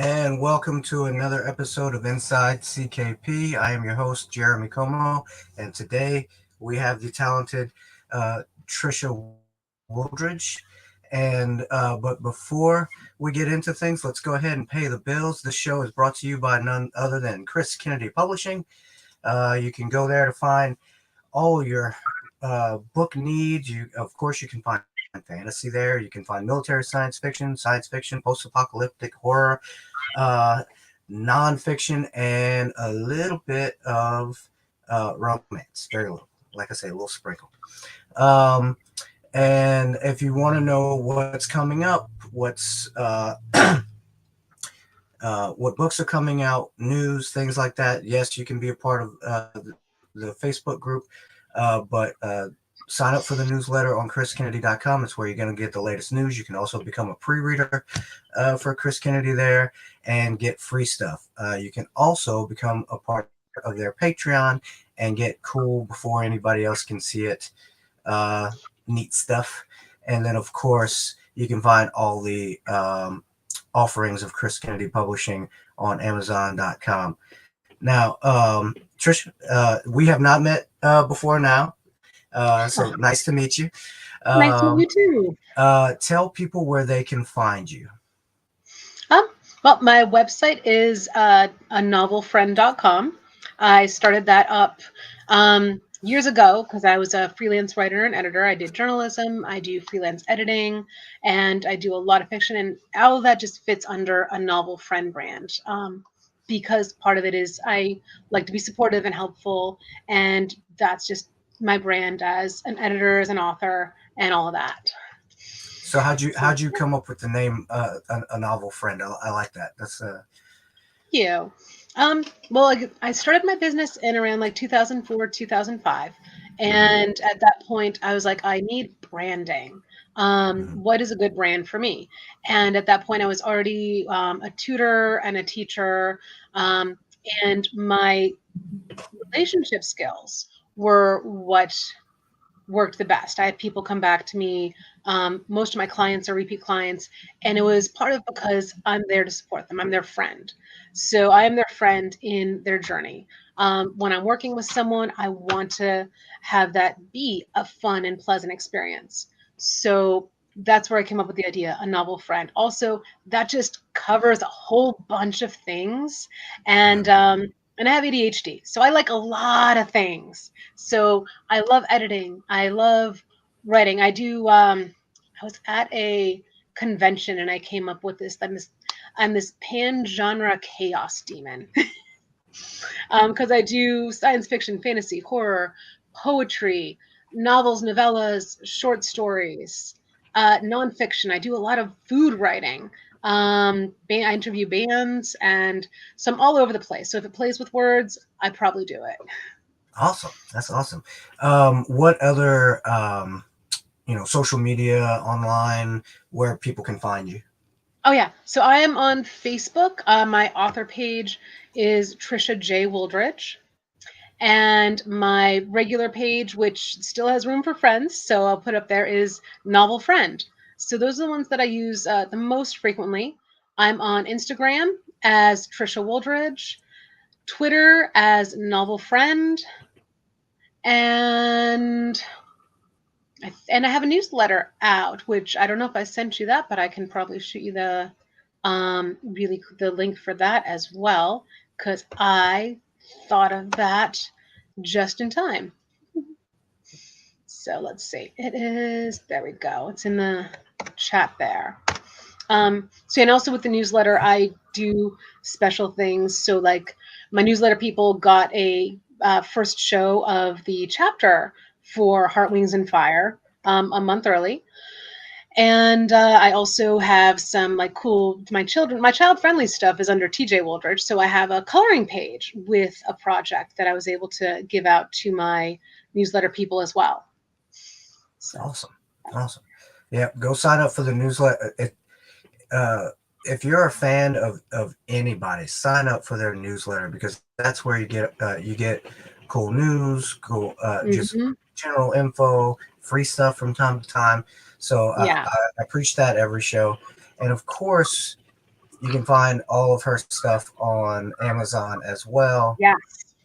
and welcome to another episode of Inside CKP. I am your host, Jeremy Como, and today we have the talented Trisha Wooldridge. But before we get into things, let's go ahead and pay the bills. This show is brought to you by none other than Chris Kennedy Publishing. You can go there to find all your book needs. Of course, you can find fantasy there. You can find military science fiction, post-apocalyptic horror, uh, nonfiction, and a little bit of romance. Very little, like I say, a little sprinkle. Um, and if you want to know what's coming up, what books are coming out, news, things like that, yes, you can be a part of the Facebook group, but sign up for the newsletter on chriskennedy.com. It's where you're going to get the latest news. You can also become a pre-reader for Chris Kennedy there and get free stuff. You can also become a part of their Patreon and get cool before anybody else can see it. Neat stuff. And then, of course, you can find all the offerings of Chris Kennedy Publishing on Amazon.com. Now, Trisha, we have not met before now, so nice to meet you. Nice to meet you too. Tell people where they can find you. Well, my website is anovelfriend.com. I started that up years ago because I was a freelance writer and editor. I did journalism, I do freelance editing, and I do a lot of fiction. And all of that just fits under a Novel Friend brand. Because part of it is I like to be supportive and helpful, and that's just my brand as an editor, as an author, and all of that. So how'd you come up with the name a Novel Friend? I like that. That's You. Well, I started my business in around like 2004, 2005. And at that point, I was like, I need branding. What is a good brand for me? And at that point, I was already a tutor and a teacher. And my relationship skills were what worked the best. I had people come back to me. Most of my clients are repeat clients, and it was part of because I'm there to support them. I'm their friend. So I am their friend in their journey. When I'm working with someone, I want to have that be a fun and pleasant experience. So that's where I came up with the idea, a novel friend. Also, that just covers a whole bunch of things. And I have ADHD, so I like a lot of things. So I love editing. I love writing. I do. I was at a convention and I came up with this. I'm this pan genre chaos demon because I do science fiction, fantasy, horror, poetry, novels, novellas, short stories, nonfiction. I do a lot of food writing. I interview bands, and so I'm all over the place. So if it plays with words, I probably do it. awesome. That's awesome. What other social media online where people can find you? Oh yeah, so I am on Facebook. My author page is Trisha J Wooldridge, and my regular page, which still has room for friends, so I'll put up there, is Novel Friend. So those are the ones that I use the most frequently. I'm on Instagram as Trisha Wooldridge, Twitter as Novel Friend, and I have a newsletter out, which I don't know if I sent you that, but I can probably shoot you the link for that as well, because I thought of that just in time. So let's see. It is, there we go. It's in the chat there. And also with the newsletter, I do special things. So like my newsletter people got a first show of the chapter for Heart, Wings, and Fire a month early. And I also have some like cool, my child friendly stuff is under TJ Wooldridge. So I have a coloring page with a project that I was able to give out to my newsletter people as well. So. Awesome. Yeah, go sign up for the newsletter. If you're a fan of anybody, sign up for their newsletter because that's where you get cool news, cool just general info, free stuff from time to time. So Yeah. I preach that every show, and of course, you can find all of her stuff on Amazon as well, Yes.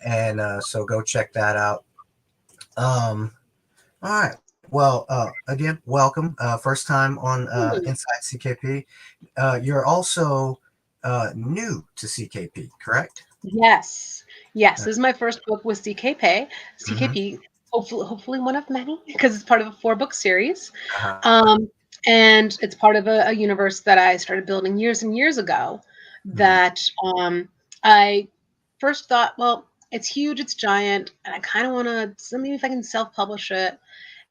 and so go check that out. Um, all right. Well, again, welcome. First time on Inside CKP. You're also new to CKP, correct? Yes. Yes. Uh, This is my first book with CKP. mhm. CKP, hopefully one of many, because it's part of a 4-book series. Uh-huh. Um, and it's part of a universe that I started building years and years ago Mhm. that I first thought, well, it's huge, it's giant, and I kind of want to, so maybe if I can self-publish it.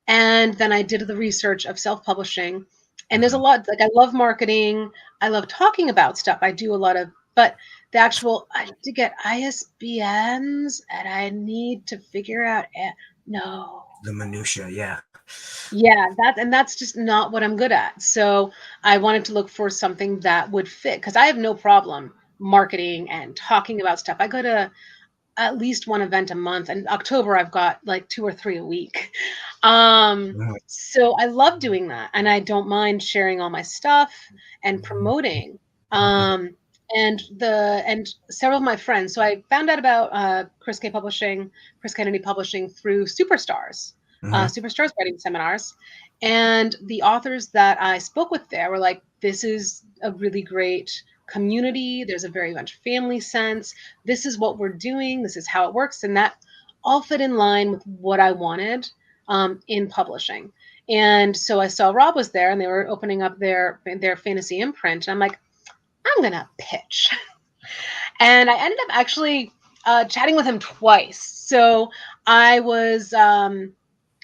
And then I did the research of self-publishing. And there's a Mhm. lot, like I love marketing. I love talking about stuff. I do a lot of, but the actual, I need to get ISBNs and I need to figure out, no. The minutia, yeah. Yeah, that's just not what I'm good at. So I wanted to look for something that would fit because I have no problem marketing and talking about stuff. I go to at least one event a month. In October, I've got like 2 or 3 a week. Mhm. So I love doing that, and I don't mind sharing all my stuff and promoting. Um, and several of my friends. So I found out about Chris Kennedy Publishing through Mhm. Superstars writing seminars, and the authors that I spoke with there were like, "This is a really great community. There's a very much family sense. This is what we're doing. This is how it works," and that all fit in line with what I wanted in publishing. And so I saw Rob was there, and they were opening up their fantasy imprint. And I'm like, I'm gonna pitch, and I ended up actually chatting with him twice. So I was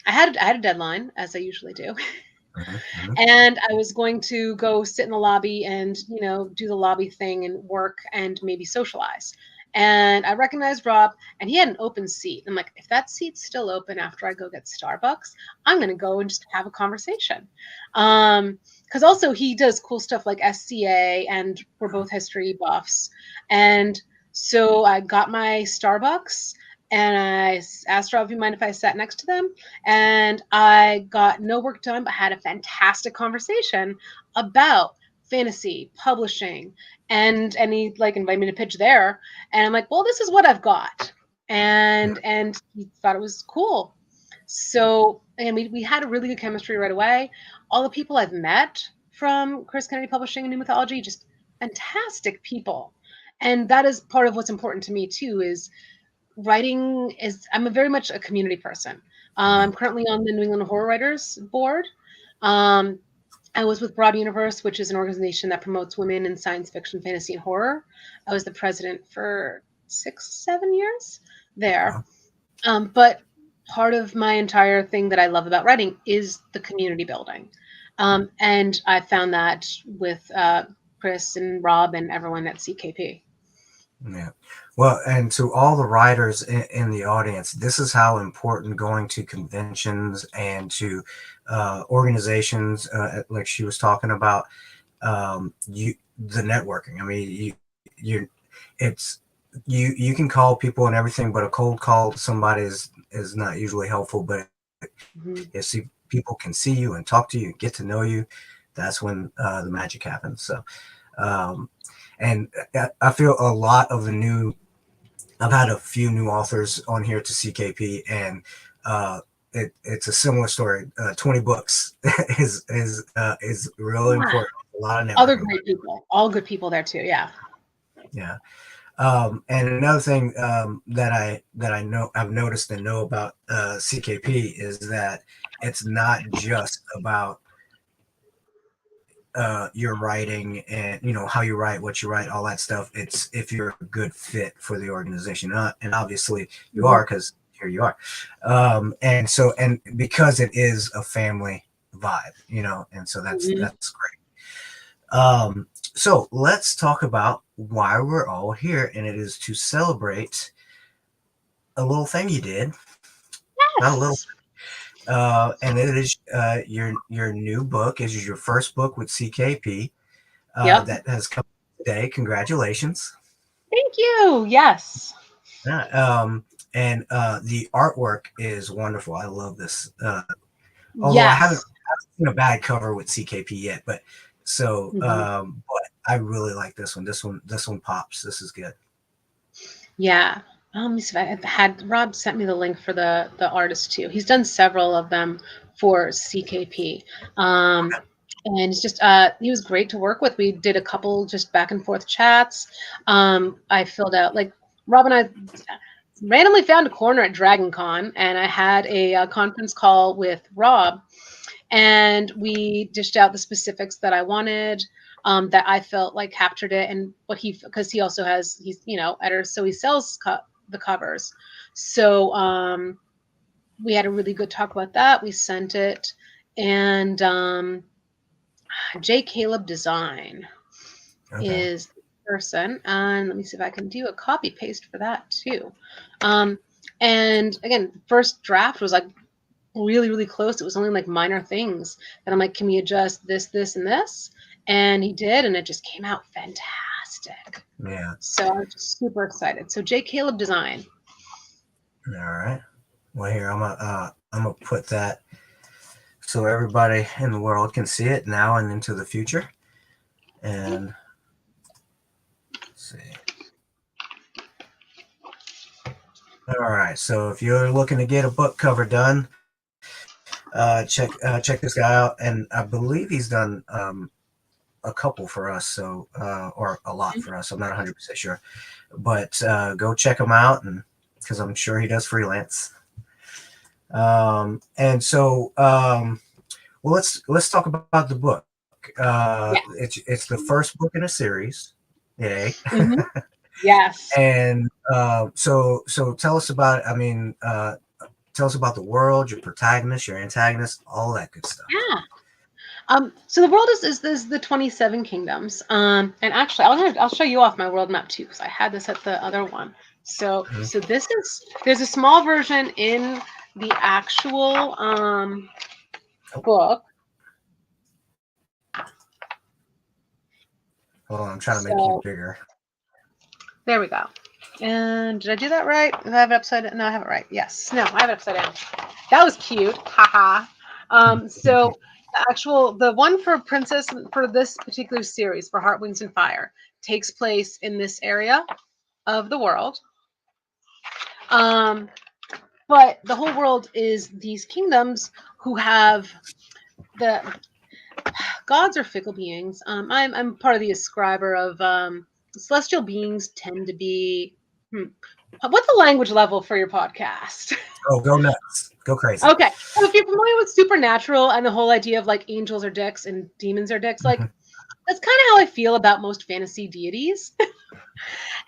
I had a deadline, as I usually do. Mhm. Mhm. And I was going to go sit in the lobby and, do the lobby thing and work and maybe socialize. And I recognized Rob, and he had an open seat. I'm like, if that seat's still open after I go get Starbucks, I'm going to go and just have a conversation. Because also he does cool stuff like SCA, and we're both history buffs. And so I got my Starbucks, and I asked Rob if he mind if I sat next to them, and I got no work done, but had a fantastic conversation about fantasy publishing. And he like invited me to pitch there, and I'm like, well, this is what I've got, and he thought it was cool. So and we had a really good chemistry right away. All the people I've met from Chris Kennedy Publishing and New Mythology, just fantastic people. And that is part of what's important to me too, is writing is I'm a very much a community person. Mhm. I'm currently on the New England Horror Writers Board. Um, I was with Broad Universe, which is an organization that promotes women in science fiction, fantasy, and horror. I was the president for 6, 7 years there. Well, But part of my entire thing that I love about writing is the community building. And I found that with Chris and Rob and everyone at CKP. yeah. Well, and to all the writers in the audience, this is how important going to conventions and to organizations, like she was talking about, the networking. I mean, it's you can call people and everything, but a cold call to somebody is not usually helpful. But Mhm. if people can see you and talk to you, get to know you, that's when the magic happens. So, um, and I feel a lot of the new. I've had a few new authors on here to CKP, and uh, it's a similar story. 20 books is really Yeah. important. A lot of Other networking. great people, all good people there too. Yeah. Yeah. And another thing that I know I've noticed and know about CKP is that it's not just about your writing and how you write, what you write, all that stuff. It's if you're a good fit for the organization, and obviously you Mhm. are because here you are. And so and because it is a family vibe, and so Mhm. that's great. So let's talk about why we're all here, and it is to celebrate a little thing you did, not a little, Yes. and it is your new book. It is your first book with CKP Yep. that has come today. Congratulations! Thank you. Yes. Yeah, and the artwork is wonderful. I love this. Although I haven't Yes. seen a bad cover with CKP yet, but so Mhm. I really like this one. This one pops. This is good. Yeah. Let me see if I had Rob sent me the link for the artist too. He's done several of them for CKP. And it's just he was great to work with. We did a couple just back and forth chats. I filled out like Rob and I randomly found a corner at Dragon Con, and I had a conference call with Rob, and we dished out the specifics that I wanted, that I felt like captured it, and what because he also he's editors, so he sells the covers. So we had a really good talk about that. We sent it, and J. Caleb Design is the person, and let me see if I can do a copy paste for that too. And again, first draft was like really, really close. It was only like minor things that I'm like, can we adjust this, this, and this? And he did, and it just came out fantastic. Yeah. So I was just super excited. So J. Caleb Design. All right. Well, here I'm gonna put that so everybody in the world can see it now and into the future. And let's see. All right. So if you're looking to get a book cover done, check this guy out. And I believe he's done a couple for us, so or a lot for us. I'm not 100% sure, but go check him out, and because I'm sure he does freelance. And so, well, let's talk about the book. It's the first book in a series. Yay! Mm-hmm. Yes. And so tell us about. I mean, tell us about the world, your protagonist, your antagonist, all that good stuff. Yeah. So the world is the 27 kingdoms. And actually, I'll show you off my world map too, because I had this at the other one. So so there's a small version in the actual book. Hold on, I'm trying to make you bigger. There we go. And did I do that right? Did I have it upside down? No, I have it right. Yes. No, I have it upside down. That was cute. Haha. So the one for Princess for this particular series for Heart, Wings, and Fire takes place in this area of the world. But the whole world is these kingdoms who have the gods are fickle beings. I'm part of the ascriber of celestial beings tend to be. What's the language level for your podcast? Oh, go nuts. Go crazy. Okay. So if you're familiar with supernatural and the whole idea of like angels are dicks and demons are dicks, like that's kind of how I feel about most fantasy deities.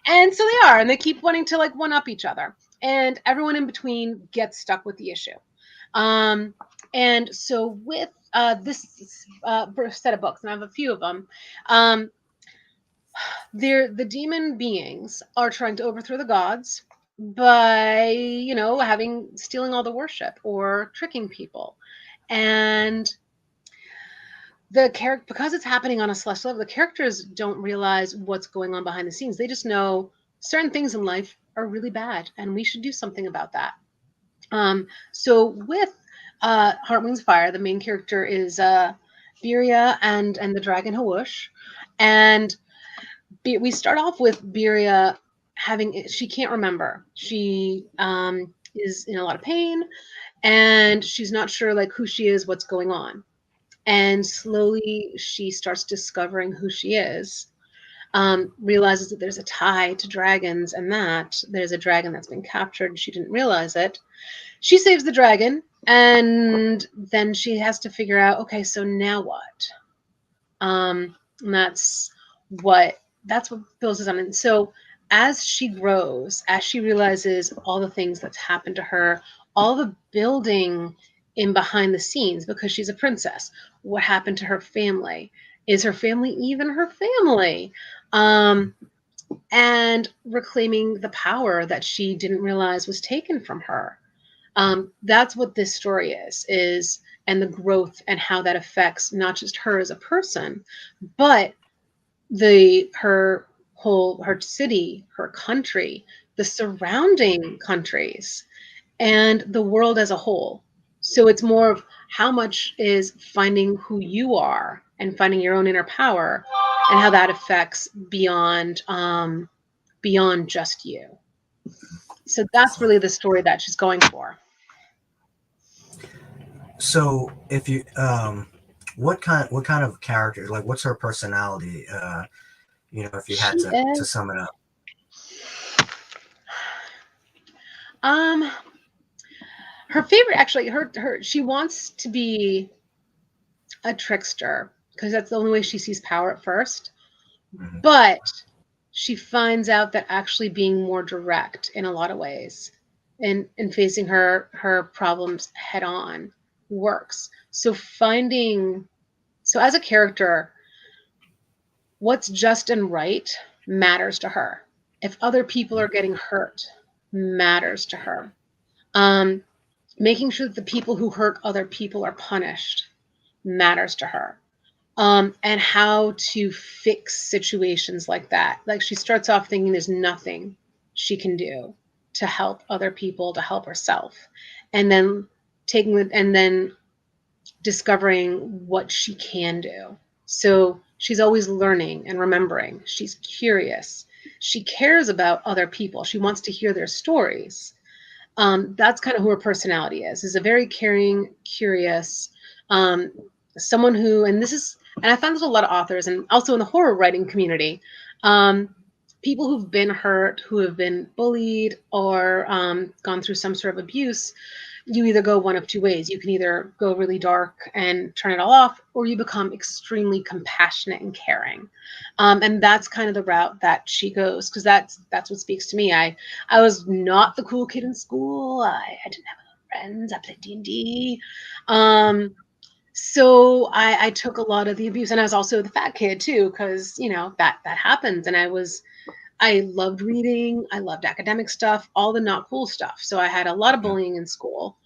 And so they are, and they keep wanting to like one up each other. And everyone in between gets stuck with the issue. And so with this set of books, and I have a few of them, the demon beings are trying to overthrow the gods by stealing all the worship or tricking people. And because it's happening on a celestial level, the characters don't realize what's going on behind the scenes. They just know certain things in life are really bad and we should do something about that. So with Heart, Wings, Fire, the main character is Biria and the dragon Hawush. And we start off with Biria she can't remember. She is in a lot of pain, and she's not sure like who she is, what's going on. And slowly she starts discovering who she is, realizes that there's a tie to dragons, and that there's a dragon that's been captured and she didn't realize it. She saves the dragon, and then she has to figure out, okay, so now what? And that's what Phyllis is on. And so as she grows, as she realizes all the things that's happened to her, all the building in behind the scenes, because she's a princess, what happened to her family? Is her family even her family? And reclaiming the power that she didn't realize was taken from her. That's what this story is, and the growth and how that affects not just her as a person, but her city, her country, the surrounding countries, and the world as a whole. So it's more of how much is finding who you are and finding your own inner power, and how that affects beyond just you. So that's Excellent. really the story that she's going for. So if you what kind of character, like what's her personality, if you had She to is sum it up? um her favorite, actually, her she wants to be a trickster because that's the only way she sees power at first. Hmm. But she finds out that actually being more direct in a lot of ways and facing her problems head on works. So as a character, what's just and right matters to her. If other people are getting hurt, matters to her. Um, Making sure that the people who hurt other people are punished matters to her. And how to fix situations like that. Like, she starts off thinking there's nothing she can do to help other people, to help herself, and then and then discovering what she can do. So she's always learning and remembering. She's curious. She cares about other people. She wants to hear their stories. That's kind of who her personality is a very caring, curious, um, someone who, and I found this with a lot of authors and also in the horror writing community, um, people who've been hurt, who have been bullied, or gone through some sort of abuse. You either go one of two ways. You can either go really dark and turn it all off, or you become extremely compassionate and caring. And that's kind of the route that she goes, because that's what speaks to me. I was not the cool kid in school. I didn't have friends. I played D&D. So I took a lot of the abuse, and I was also the fat kid too, because that happens. And I loved reading. I loved academic stuff, all the not cool stuff. So I had a lot of bullying in school,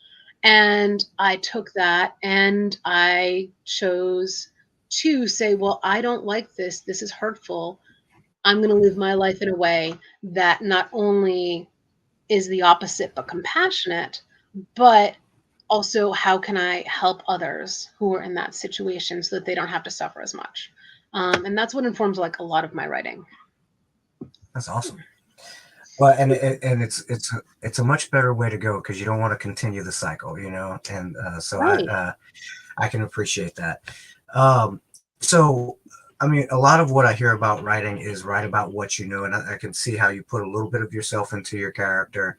and I took that and I chose to say, well, I don't like this. This is hurtful. I'm going to live my life in a way that not only is the opposite but compassionate, but also how can I help others who are in that situation so that they don't have to suffer as much. And that's what informs like a lot of my writing. That's awesome. Well, and it's a much better way to go because you don't want to continue the cycle, and so Right. I can appreciate that. So, I mean, a lot of what I hear about writing is write about what you know, and I can see how you put a little bit of yourself into your character,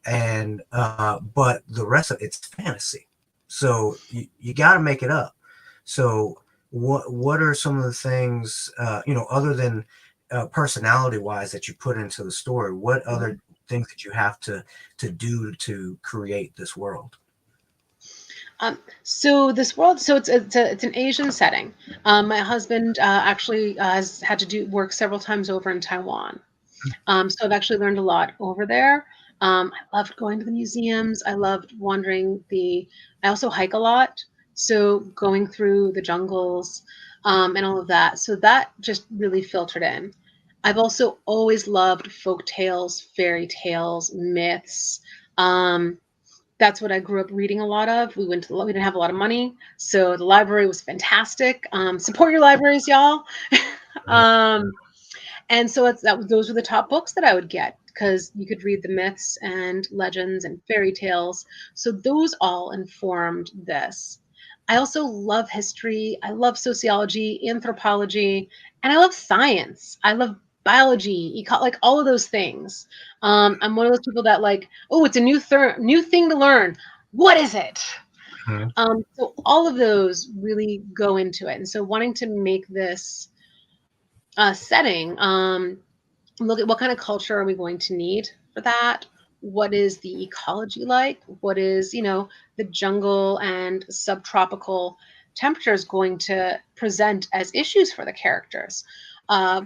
and but the rest of it's fantasy, so you got to make it up. So, what are some of the things other than personality wise that you put into the story? What other things that you have to do to create this world? So this world, so it's an Asian setting. My husband actually has had to do work several times over in Taiwan. So I've actually learned a lot over there. I loved going to the museums. I loved wandering I also hike a lot. So going through the jungles, and all of that. So that just really filtered in. I've also always loved folk tales, fairy tales, myths. Um, that's what I grew up reading a lot of. We didn't have a lot of money, so the library was fantastic. Support your libraries, y'all. um, and so those were the top books that I would get because you could read the myths and legends and fairy tales. So those all informed this. I also love history. I love sociology, anthropology, and I love science. I love biology, like all of those things. I'm one of those people that like, oh, it's a new thing to learn. What is it? Mhm. So all of those really go into it. And so wanting to make this setting, look at what kind of culture are we going to need for that? What is the ecology like? What is, the jungle and subtropical temperatures going to present as issues for the characters?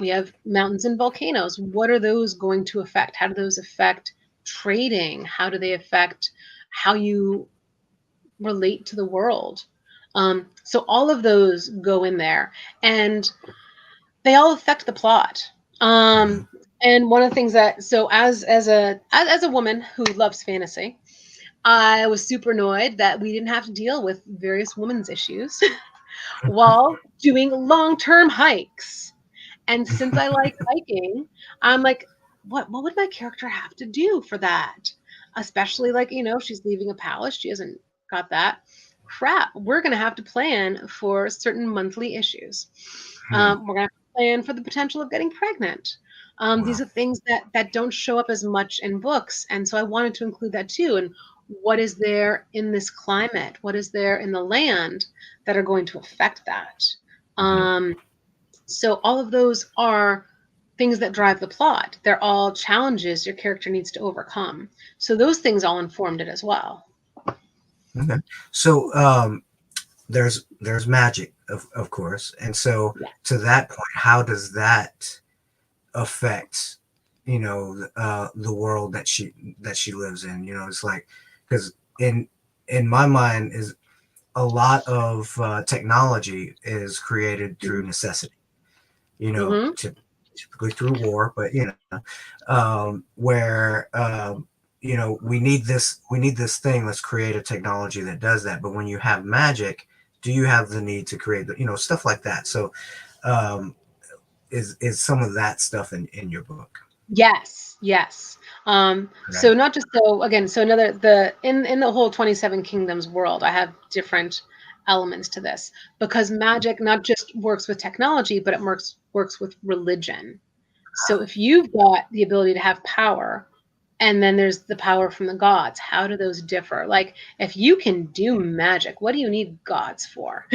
We have mountains and volcanoes. What are those going to affect? How do those affect trading? How do they affect how you relate to the world? So all of those go in there. And they all affect the plot. Mhm. And one of the things that as a woman who loves fantasy, I was super annoyed that we didn't have to deal with various women's issues. while doing long-term hikes. And since I like hiking, I'm like, what would my character have to do for that? Especially like, she's leaving a palace. She hasn't got that. Crap, we're gonna have to plan for certain monthly issues. We're gonna have to plan for the potential of getting pregnant. These Wow. are things that don't show up as much in books. And so I wanted to include that too. And what is there in this climate? What is there in the land that are going to affect that? So all of those are things that drive the plot. They're all challenges your character needs to overcome. So those things all informed it as well. Okay. So there's magic, of course, and so Yeah. to that point, how does that affect the world that she lives in? It's like, because in my mind is a lot of technology is created through necessity, Mm-hmm. typically through war, but where we need this thing. Let's create a technology that does that. But when you have magic, do you have the need to create stuff like that? So is some of that stuff in your book? Yes, yes. Okay. So not just so again, so another the in the whole 27 kingdoms world, I have different elements to this because magic not just works with technology, but it works with religion. So if you've got the ability to have power, and then there's the power from the gods, how do those differ? Like if you can do magic, what do you need gods for?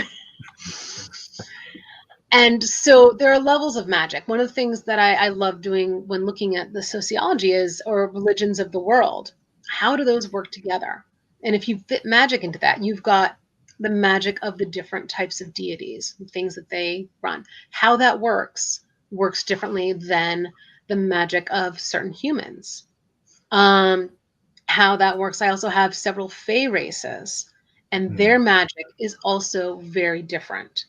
And so there are levels of magic. One of the things that I love doing when looking at the sociology is, or religions of the world, how do those work together? And if you fit magic into that, you've got the magic of the different types of deities, things that they run. How that works differently than the magic of certain humans. Um, how that works, I also have several Fey races, and their Hmm. magic is also very different.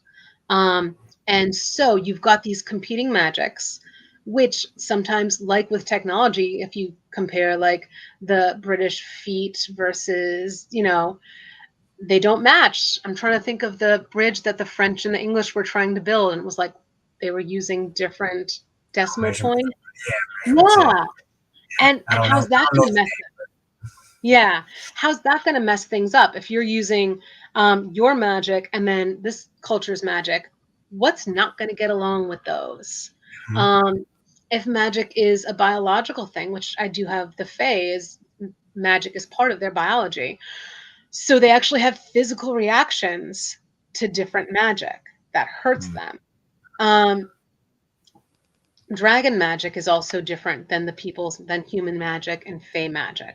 Um, and so you've got these competing magics, which sometimes, like with technology, if you compare like the British feet versus, they don't match. I'm trying to think of the bridge that the French and the English were trying to build, and it was like they were using different decimal Measurements. points. Yeah, measurements. Yeah. Yeah. And I don't know. how's that I don't going to know. mess Yeah. How's that going to mess things up if you're using your magic and then this culture's magic? What's not going to get along with those? Mhm. Um, if magic is a biological thing, which I do have the Fae, is magic is part of their biology. So they actually have physical reactions to different magic that hurts Mhm. them. Um, Dragon magic is also different than human magic and Fae magic.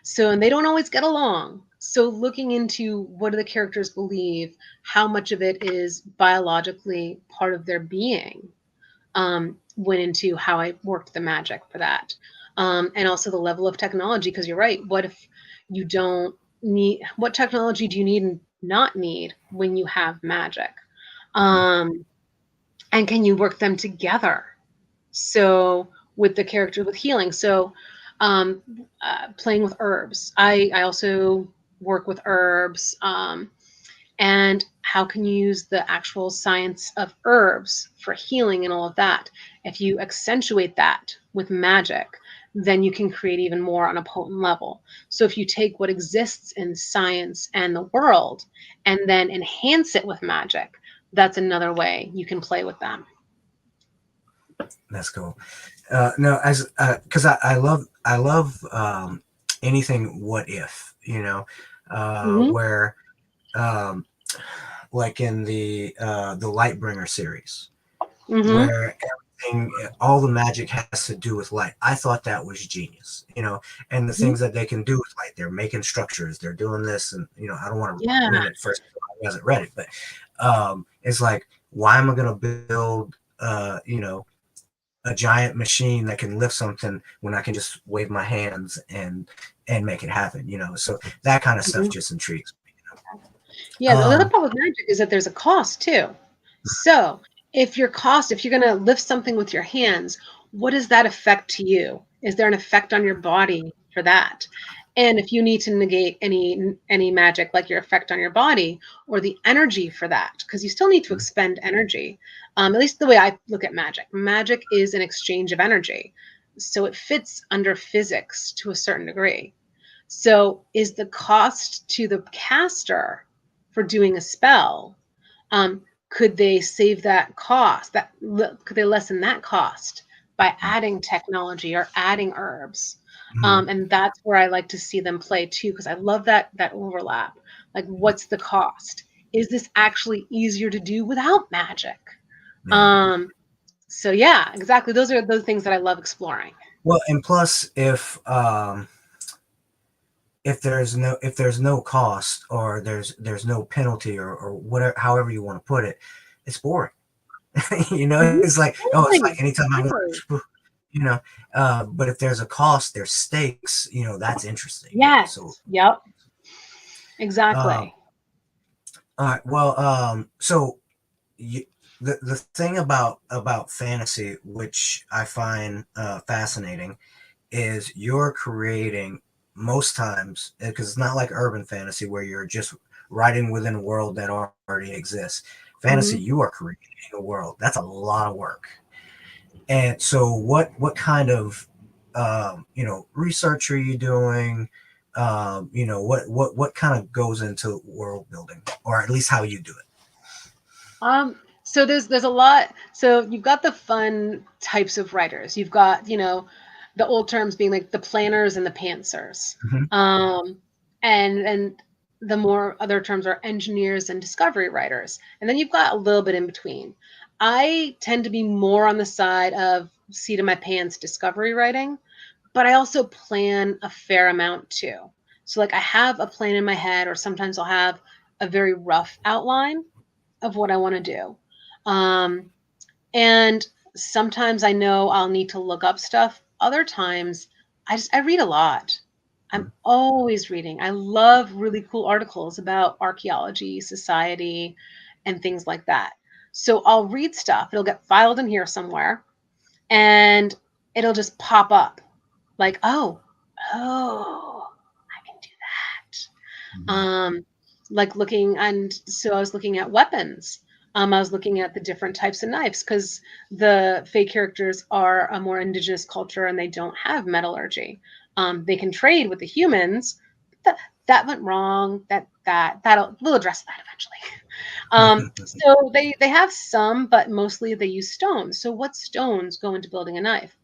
So, and they don't always get along. So, looking into what do the characters believe, how much of it is biologically part of their being, went into how I worked the magic for that. And also the level of technology, because you're right. What if you don't what technology do you need and not need when you have magic? Um, and can you work them together? So with the character with healing, so um, playing with herbs. I also work with herbs, and how can you use the actual science of herbs for healing and all of that? If you accentuate that with magic, then you can create even more on a potent level. So if you take what exists in science and the world and then enhance it with magic, that's another way you can play with them. That's cool. No, as because I love anything what if, Hmm. where um, like in the Lightbringer series, Hmm. where everything, all the magic has to do with light. I thought that was genius, and the things that they can do with light. They're making structures, they're doing this, and I don't want to Yeah. ruin it first. I hasn't read it, but it's like, why am I going to build, a giant machine that can lift something when I can just wave my hands and make it happen? So that kind of stuff Mhm. just intrigues me. Yeah, the other Um, problem with magic is that there's a cost too. So if you're going to lift something with your hands, what does that affect to you? Is there an effect on your body for that? And if you need to negate any magic, like your effect on your body or the energy for that, because you still need to expend energy. At least the way I look at magic. Magic is an exchange of energy. So it fits under physics to a certain degree. So is the cost to the caster for doing a spell, could they save that cost? Could they lessen that cost by adding technology or adding herbs? Mhm. And that's where I like to see them play too, because I love that overlap. Like, what's the cost? Is this actually easier to do without magic? Yeah. So yeah, exactly. Those are those things that I love exploring. Well, and plus, if there's no cost, or there's no penalty, or whatever, however you want to put it, it's boring. Mhm. It's like, oh, it's like Exactly. anytime I Exactly. want, you know. But if there's a cost, there's stakes. That's interesting. So, Yes. Yep. um, Exactly. all right. Well, so you, the thing about fantasy, which I find fascinating, is you're creating, most times, because it's not like urban fantasy where you're just writing within a world that already exists. Fantasy, Hmm. you are creating a world. That's a lot of work. And so, what kind of research are you doing? What kind of goes into world building, or at least how you do it? So there's a lot. So you've got the fun types of writers. You've got, the old terms being like the planners and the pantsers. Hmm. Um, and the more other terms are engineers and discovery writers. And then you've got a little bit in between. I tend to be more on the side of seat of my pants discovery writing, but I also plan a fair amount too. So like I have a plan in my head, or sometimes I'll have a very rough outline of what I want to do. Um, and sometimes I know I'll need to look up stuff. Other times I read a lot. I'm always reading. I love really cool articles about archaeology, society, and things like that. So I'll read stuff. It'll get filed in here somewhere, and it'll just pop up like, oh, I can do that. Like looking, and so I was looking at weapons. I was looking at the different types of knives, because the Fey characters are a more indigenous culture and they don't have metallurgy. They can trade with the humans. That that went wrong. We'll address that eventually. So they have some, but mostly they use stones. So what stones go into building a knife?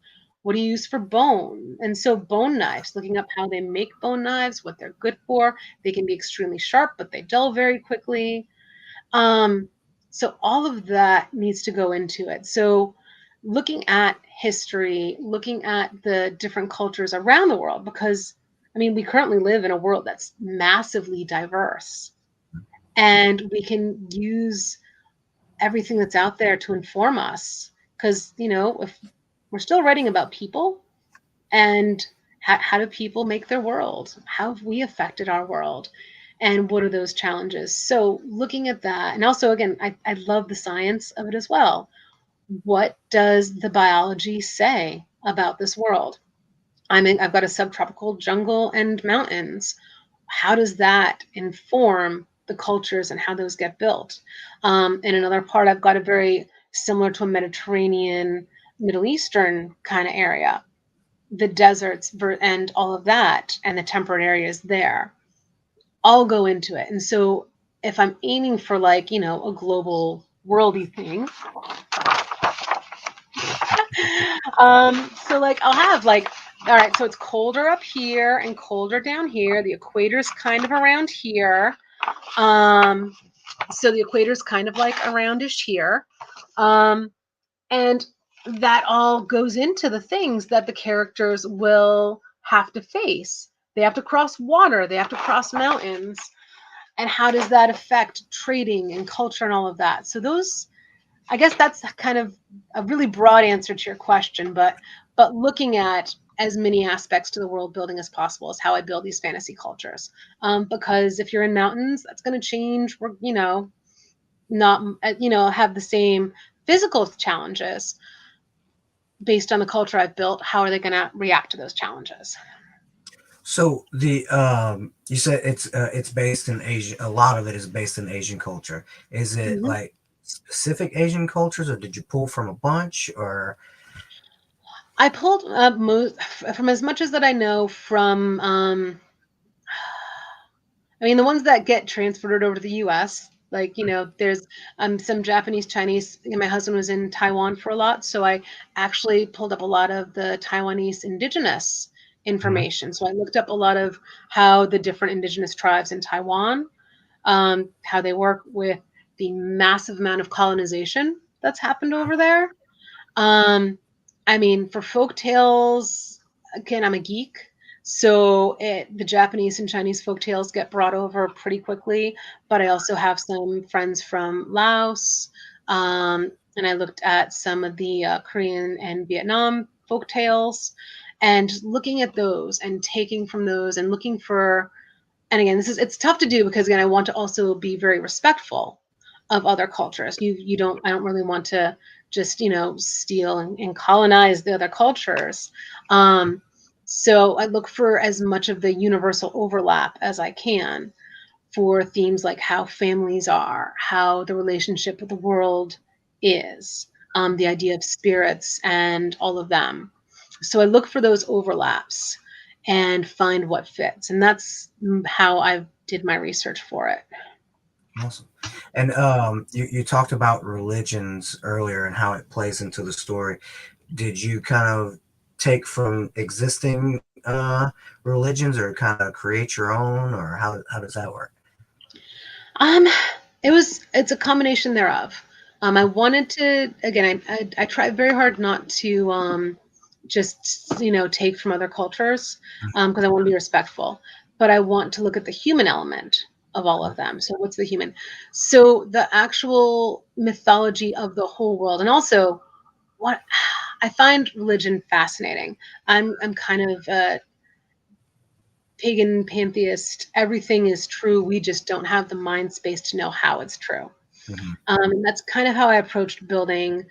What do you use for bone? And so bone knives, looking up how they make bone knives, what they're good for. They can be extremely sharp, but they dull very quickly. Um, so all of that needs to go into it. So looking at history, looking at the different cultures around the world, because I mean, we currently live in a world that's massively diverse, and we can use everything that's out there to inform us. Because, if we're still writing about people, and how do people make their world? How have we affected our world? And what are those challenges? So looking at that, and also again, I love the science of it as well. What does the biology say about this world? I've got a subtropical jungle and mountains. How does that inform the cultures and how those get built? In another part, I've got a very similar to a Mediterranean, Middle Eastern kind of area, the deserts and all of that, and the temperate areas there all go into it. And so if I'm aiming for like, a global worldy thing, so like I'll have like, all right, so it's colder up here and colder down here. The equator's kind of around here. Um, so the equator's kind of like aroundish here. Um, and that all goes into the things that the characters will have to face. They have to cross water, they have to cross mountains. And how does that affect trading and culture and all of that? So those, I guess that's kind of a really broad answer to your question, but looking at as many aspects to the world building as possible is how I build these fantasy cultures. Because if you're in mountains, that's going to change. We're, not, have the same physical challenges based on the culture I've built. How are they going to react to those challenges? So the you said it's based in Asia. A lot of it is based in Asian culture. Is it Mhm. like specific Asian cultures, or did you pull from a bunch? Or I pulled up most from as much as that I know from. I mean, the ones that get transferred over to the U.S., like, there's some Japanese, Chinese. My husband was in Taiwan for a lot, so I actually pulled up a lot of the Taiwanese indigenous Mhm. information. So I looked up a lot of how the different indigenous tribes in Taiwan, how they work with the massive amount of colonization that's happened over there. Um, I mean, for folk tales, again, I'm a geek. So the Japanese and Chinese folk tales get brought over pretty quickly. But I also have some friends from Laos. And I looked at some of the Korean and Vietnam folk tales and looking at those and taking from those and looking for, and again, it's tough to do because again, I want to also be very respectful of other cultures. I don't really want to just, steal and colonize the other cultures. Um, so I look for as much of the universal overlap as I can for themes like how families are, how the relationship with the world is, the idea of spirits and all of them. So I look for those overlaps and find what fits. And that's how I did my research for it. awesome. And you talked about religions earlier and how it plays into the story. Did you kind of take from existing religions, or kind of create your own, or how does that work? Um, it's a combination thereof. I wanted to, again, I tried very hard not to just, take from other cultures because I want to be respectful, but I want to look at the human element of all of them. So what's the human? So the actual mythology of the whole world, and also what I find religion fascinating. I'm kind of a pagan pantheist. Everything is true. We just don't have the mind space to know how it's true. Hmm. And that's kind of how I approached building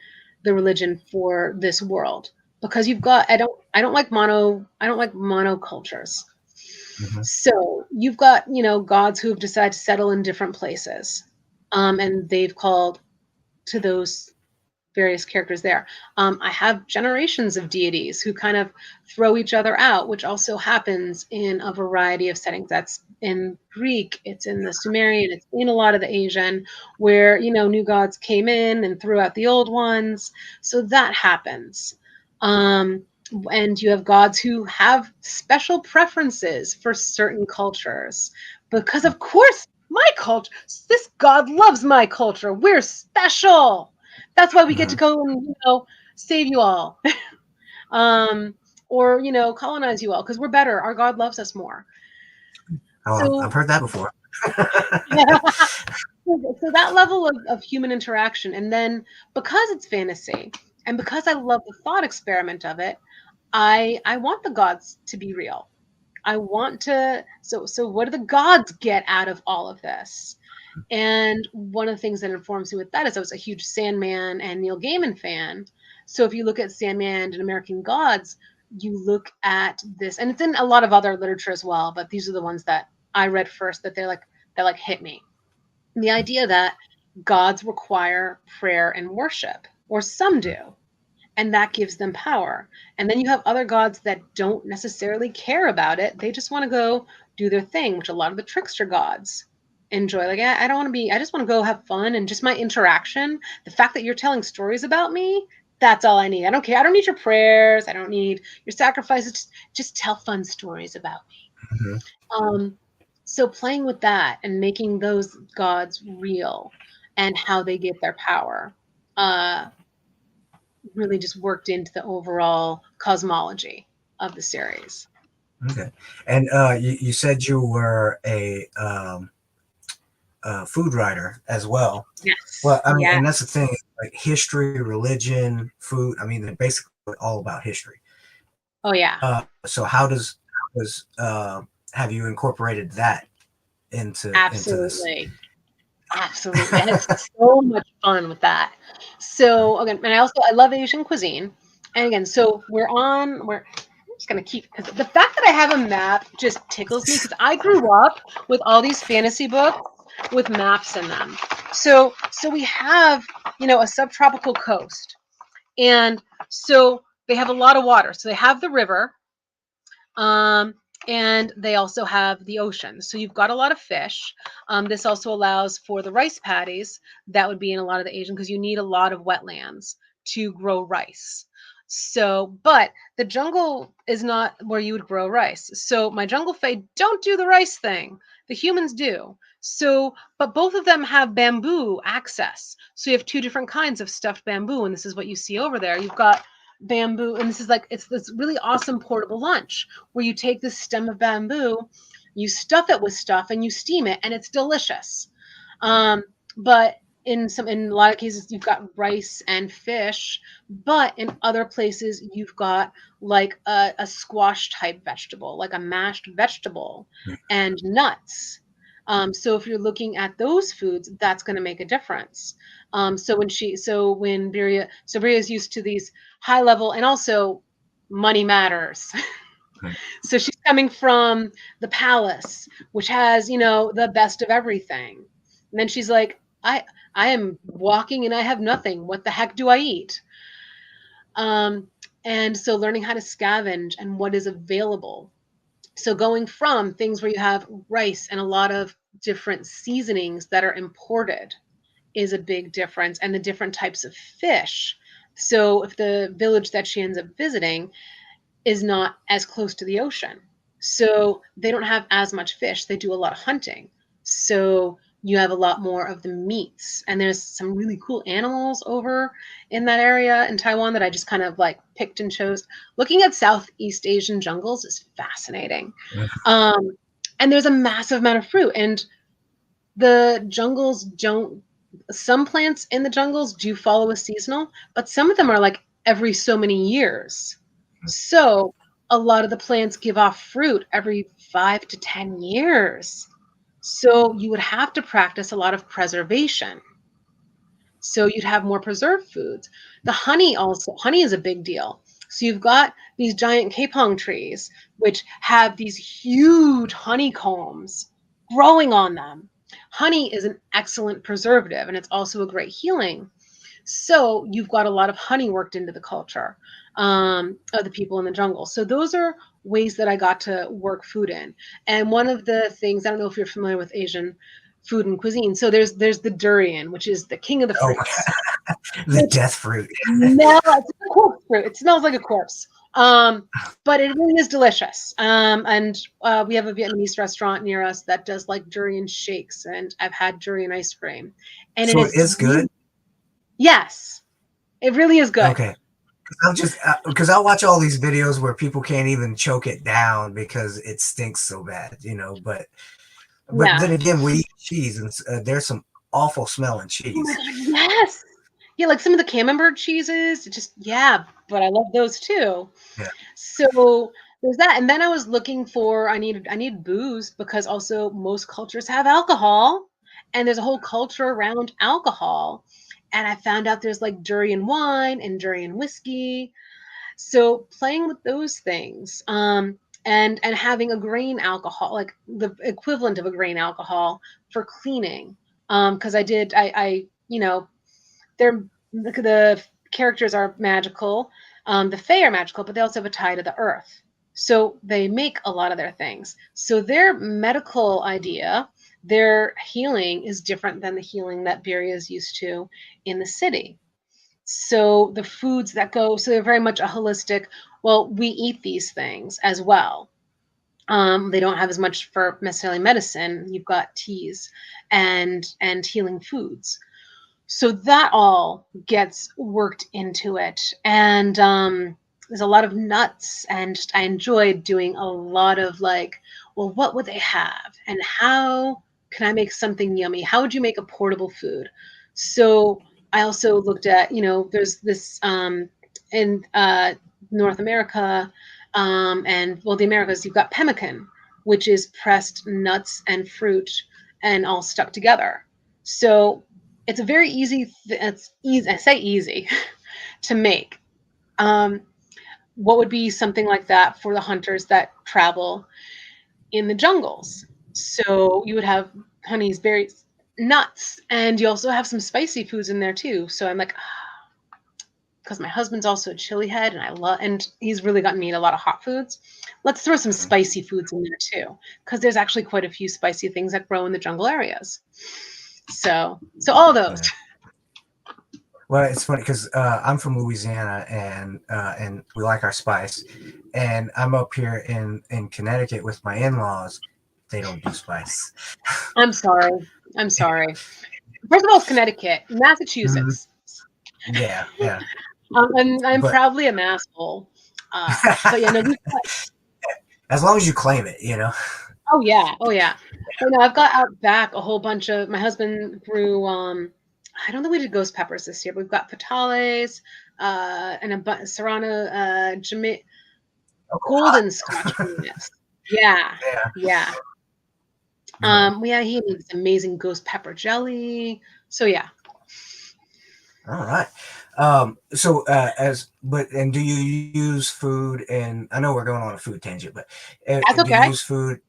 the religion for this world. Because you've got, I don't like monocultures. Hmm. So you've got, gods who have decided to settle in different places. And they've called to those various characters there. I have generations of deities who kind of throw each other out, which also happens in a variety of settings. That's in Greek, it's in the Sumerian, it's in a lot of the Asian, where new gods came in and threw out the old ones. So that happens. Um, and you have gods who have special preferences for certain cultures because, of course, my culture, this god loves my culture. We're special. That's why we get to Hmm. go and save you all, um, or colonize you all because we're better. Our God loves us more. Oh, I've So, heard that before. so that level of human interaction, and then because it's fantasy, and because I love the thought experiment of it, I want the gods to be real. I want to. So what do the gods get out of all of this? And one of the things that informs me with that is I was a huge Sandman and Neil Gaiman fan. So if you look at Sandman and American Gods, you look at this, and it's in a lot of other literature as well, but these are the ones that I read first that hit me. The idea that gods require prayer and worship, or some do, and that gives them power. And then you have other gods that don't necessarily care about it. They just want to go do their thing, which a lot of the trickster gods enjoy. Like, I don't want to be, I just want to go have fun and just my interaction. The fact that you're telling stories about me, that's all I need. I don't care. I don't need your prayers. I don't need your sacrifices. Just tell fun stories about me. Hmm. So playing with that and making those gods real and how they get their power. Uh, really just worked into the overall cosmology of the series. Okay. And you said you were a food writer as well. Yes. Well, I mean, Yeah. and that's the thing, like history, religion, food. I mean, they're basically all about history. Oh yeah. So how does have you incorporated that into this? Absolutely. Absolutely. I had so much fun with that. So again, and I love Asian cuisine. And again, so we're just going to keep, because the fact that I have a map just tickles me, because I grew up with all these fantasy books with maps in them. So we have, a subtropical coast. And so they have a lot of water. So they have the river, and they also have the ocean. So you've got a lot of fish. This also allows for the rice paddies that would be in a lot of the Asian, because you need a lot of wetlands to grow rice. So, but the jungle is not where you would grow rice. So my jungle fae don't do the rice thing. The humans do. So, but both of them have bamboo access. So you have two different kinds of stuffed bamboo, and this is what you see over there. You've got bamboo, and this is like, it's this really awesome portable lunch where you take this stem of bamboo, you stuff it with stuff, and you steam it, and it's delicious. But in a lot of cases you've got rice and fish, but in other places you've got like a squash type vegetable, like a mashed vegetable, and nuts. So if you're looking at those foods, that's going to make a difference. So when Birya is used to these high level, and also money matters. So she's coming from the palace, which has, the best of everything. And then she's like, I am walking and I have nothing. What the heck do I eat? And so learning how to scavenge and what is available. So going from things where you have rice and a lot of different seasonings that are imported is a big difference, and the different types of fish. So if the village that she ends up visiting is not as close to the ocean, so they don't have as much fish, they do a lot of hunting. So you have a lot more of the meats, and there's some really cool animals over in that area in Taiwan that I just kind of like picked and chose. Looking at Southeast Asian jungles is fascinating. And there's a massive amount of fruit, and the jungles don't, some plants in the jungles do follow a seasonal, but some of them are like every so many years. So a lot of the plants give off fruit every 5 to 10 years. So you would have to practice a lot of preservation. So you'd have more preserved foods. The honey is a big deal. So you've got these giant kapong trees, which have these huge honeycombs growing on them. Honey is an excellent preservative, and it's also a great healing. So you've got a lot of honey worked into the culture of the people in the jungle. So those are ways that I got to work food in. And one of the things, I don't know if you're familiar with Asian food and cuisine. So there's the durian, which is the king of the fruits. The death fruit. No, it's a corpse fruit. It smells like a corpse. But it really is delicious. And we have a Vietnamese restaurant near us that does like durian shakes, and I've had durian ice cream. And So it is good? Yes, it really is good. Okay. Because I'll watch all these videos where people can't even choke it down because it stinks so bad, but Yeah. then again, we eat cheese, and there's some awful smelling cheese. Oh my God, yes. Yeah, like some of the camembert cheeses, but I love those too. Yeah. So there's that. And then I was looking for, I need booze, because also most cultures have alcohol, and there's a whole culture around alcohol. And I found out there's like durian wine and durian whiskey. So playing with those things, and having a grain alcohol, like the equivalent of a grain alcohol for cleaning. Because they're, the characters are magical. The Fae are magical, but they also have a tie to the earth. So they make a lot of their things. So their medical idea, their healing is different than the healing that Birya is used to in the city. So the foods that go, so they're very much a holistic, well, we eat these things as well. They don't have as much for necessarily medicine. You've got teas and healing foods. So that all gets worked into it. And there's a lot of nuts, and I enjoyed doing a lot of like, well, what would they have? And how can I make something yummy? How would you make a portable food? So I also looked at, there's this in North America, and well, the Americas, you've got pemmican, which is pressed nuts and fruit and all stuck together. So it's a very easy, it's easy, I say easy to make. what would be something like that for the hunters that travel in the jungles? So you would have honeys, berries, nuts, and you also have some spicy foods in there too. So I'm like, because my husband's also a chili head, and he's really gotten me in a lot of hot foods. Let's throw some Mhm. spicy foods in there too, because there's actually quite a few spicy things that grow in the jungle areas. So all those. Yeah. Well, it's funny because I'm from Louisiana, and we like our spice. And I'm up here in Connecticut with my in-laws. They don't do spice. I'm sorry. I'm sorry. First of all, it's Connecticut, Mhm. Massachusetts. Yeah, yeah. I'm But proudly a masshole. But yeah, no, we've got, as long as you claim it, you know. oh yeah, oh yeah. But no, I've got out back a whole bunch of. My husband grew. I don't think we did ghost peppers this year. But we've got fatales, and serrano, Oh, hot. golden Scotch bonus. Yeah, Yeah. yeah. Yeah. Yeah, he made this amazing ghost pepper jelly. So yeah, All right. So and do you use food? And I know we're going on a food tangent, but that's do you okay. use food?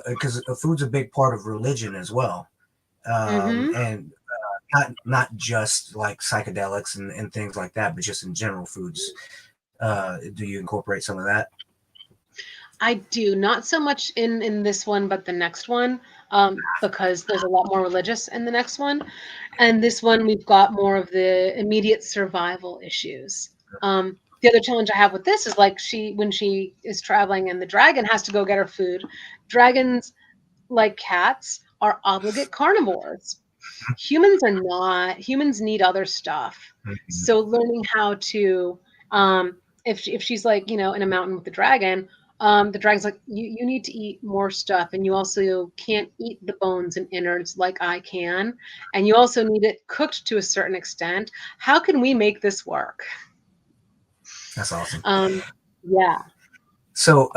Because food's a big part of religion as well, Mm-hmm. and not just like psychedelics and things like that, but just in general foods. Do you incorporate some of that? I do not so much in this one, but the next one, because there's a lot more religious in the next one, and this one we've got more of the immediate survival issues. The other challenge I have with this is like when she is traveling and the dragon has to go get her food. Dragons, like cats, are obligate carnivores. Humans are not. Humans need other stuff. Mhm. So learning how to, if she's like in a mountain with the dragon's like you need to eat more stuff, and you also can't eat the bones and innards like I can, and you also need it cooked to a certain extent. How can we make this work? That's awesome. Um, yeah. So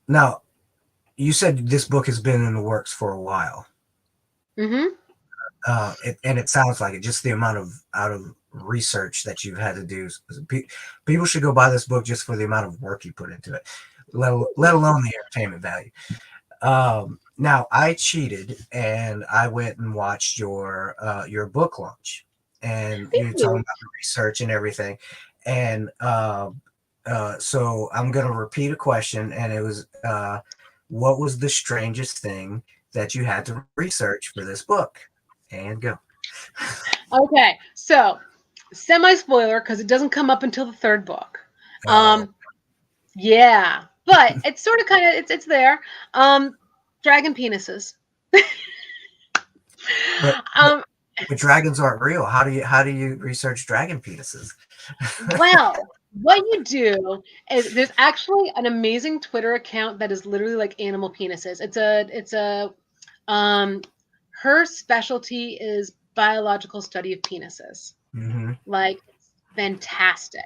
now you said this book has been in the works for a while. Mm-hmm. And it sounds like it. Just the amount of out of research that you've had to do. People should go buy this book just for the amount of work you put into it, let alone the entertainment value. Now I cheated and I went and watched your book launch, and Thank you're talking you. about the research and everything, and so I'm gonna repeat a question, and it was, what was the strangest thing that you had to research for this book? And go. Okay, so semi spoiler because it doesn't come up until the third book. Oh, Um, Yeah, but it's sort of kind of it's there. Um, Dragon penises. but, but Um, but dragons aren't real. How do you research dragon penises? well, what you do is there's actually an amazing Twitter account that is literally like animal penises. It's a um her specialty is biological study of penises. Hmm. Like fantastic.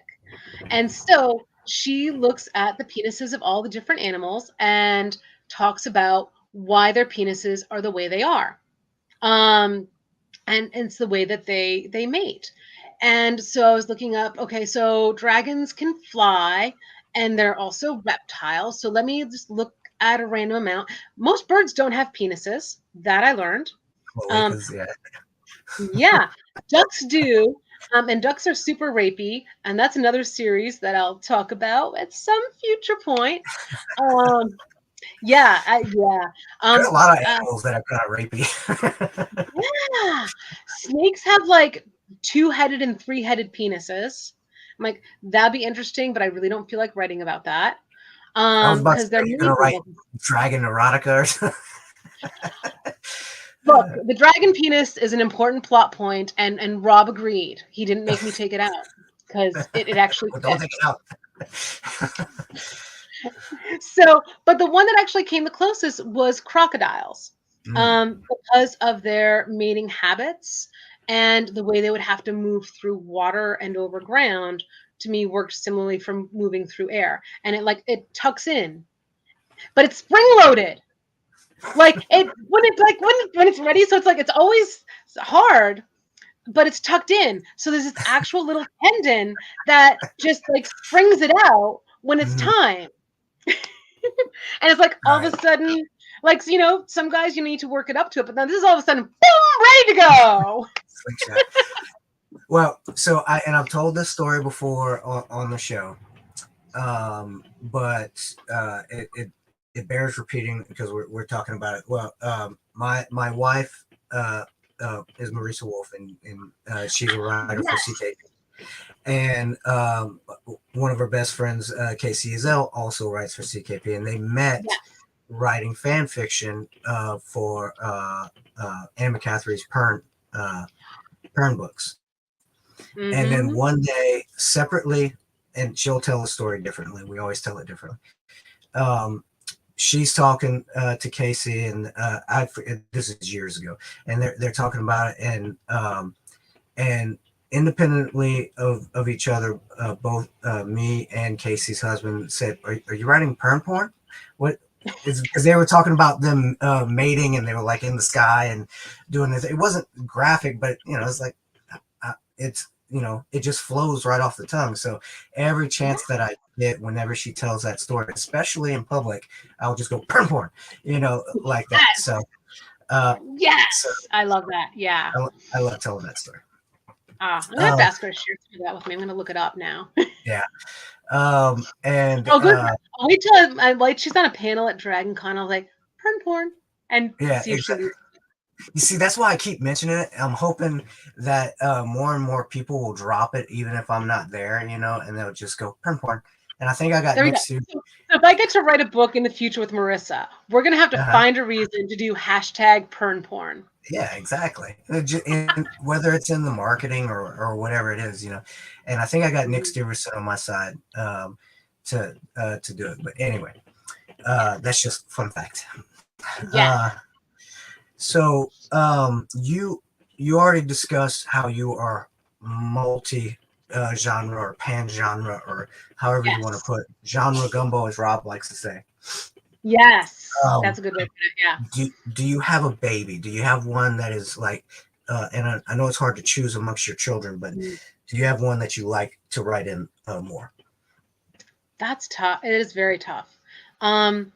And so she looks at the penises of all the different animals and talks about why their penises are the way they are. Um, and it's the way that they mate. And so I was looking up, okay, so dragons can fly and they're also reptiles. So let me just look at a random amount. Most birds don't have penises. That I learned. Um, Cloacas, yeah. yeah, ducks do. And ducks are super rapey, and that's another series that I'll talk about at some future point. Um, yeah. There are a lot of Uh, animals that are kind of rapey. yeah. Snakes have like two-headed and three-headed penises. I'm like, that'd be interesting, but I really don't feel like writing about that. I was about to Because say, they're you're gonna write mating. dragon erotica or something. Look, the dragon penis is an important plot point, and Rob agreed. He didn't make me take it out because it actually Well, don't take it fits. out. So, but the one that actually came the closest was crocodiles, Mm. because of their mating habits and the way they would have to move through water and over ground. To me, worked similarly from moving through air, and it tucks in, but it's spring loaded. Like it when it's ready, so it's like it's always hard, but it's tucked in. So there's this actual little tendon that just like springs it out when it's Mhm. time. And it's like all of Right. a sudden, like, some guys you need to work it up to it, but then this is all of a sudden, boom, ready to go. Slingshot. Well, so I've told this story before on the show, but it bears repeating because we're talking about it. Well, my wife is Marisa Wolf, and she's a writer for Yes. CKP, and one of her best friends, Casey Ezel, also writes for CKP, and they met Yes. writing fan fiction for Anne McCaffrey's Pern books. And then one Mm-hmm. day, separately, and she'll tell the story differently. We always tell it differently. Um, she's talking to Casey, and this is years ago, and they're talking about it, and independently of each other, both me and Casey's husband said, "Are you writing perm porn? What?" Is because they were talking about them mating, and they were like in the sky and doing this. It wasn't graphic, but it's like it's it just flows right off the tongue. So every Yeah. chance that I get, whenever she tells that story, especially in public, I'll just go perm porn, like that. Yes. So uh, so Yes. I love that. Yeah. I love telling that story. I'm gonna have to Um, ask her to share some of that with me. I'm gonna look it up now. yeah. And Oh, good. I'll wait till she's on a panel at Dragon Con. I was like, porn, and yeah, see if she exactly. leaves. You see, that's why I keep mentioning it. I'm hoping that more and more people will drop it, even if I'm not there, and they'll just go perm porn. And I think I got There we go. Nick Sue. So if I get to write a book in the future with Marissa, we're gonna have to Uh-huh. find a reason to do hashtag porn. Yeah, exactly. And whether it's in the marketing or whatever it is, And I think I got Nick Mhm. Steverson on my side to do it. But anyway, that's just fun fact. Yes. Uh, so you already discussed how you are multi genre or pan genre or however you want to Yes. put it. Genre gumbo, as Rob likes to say. Yes. Um, That's a good way to put it. Yeah. do you have a baby? Do you have one that is like, and I know it's hard to choose amongst your children, but Mm. do you have one that you like to write in more? That's tough. It is very tough. Um,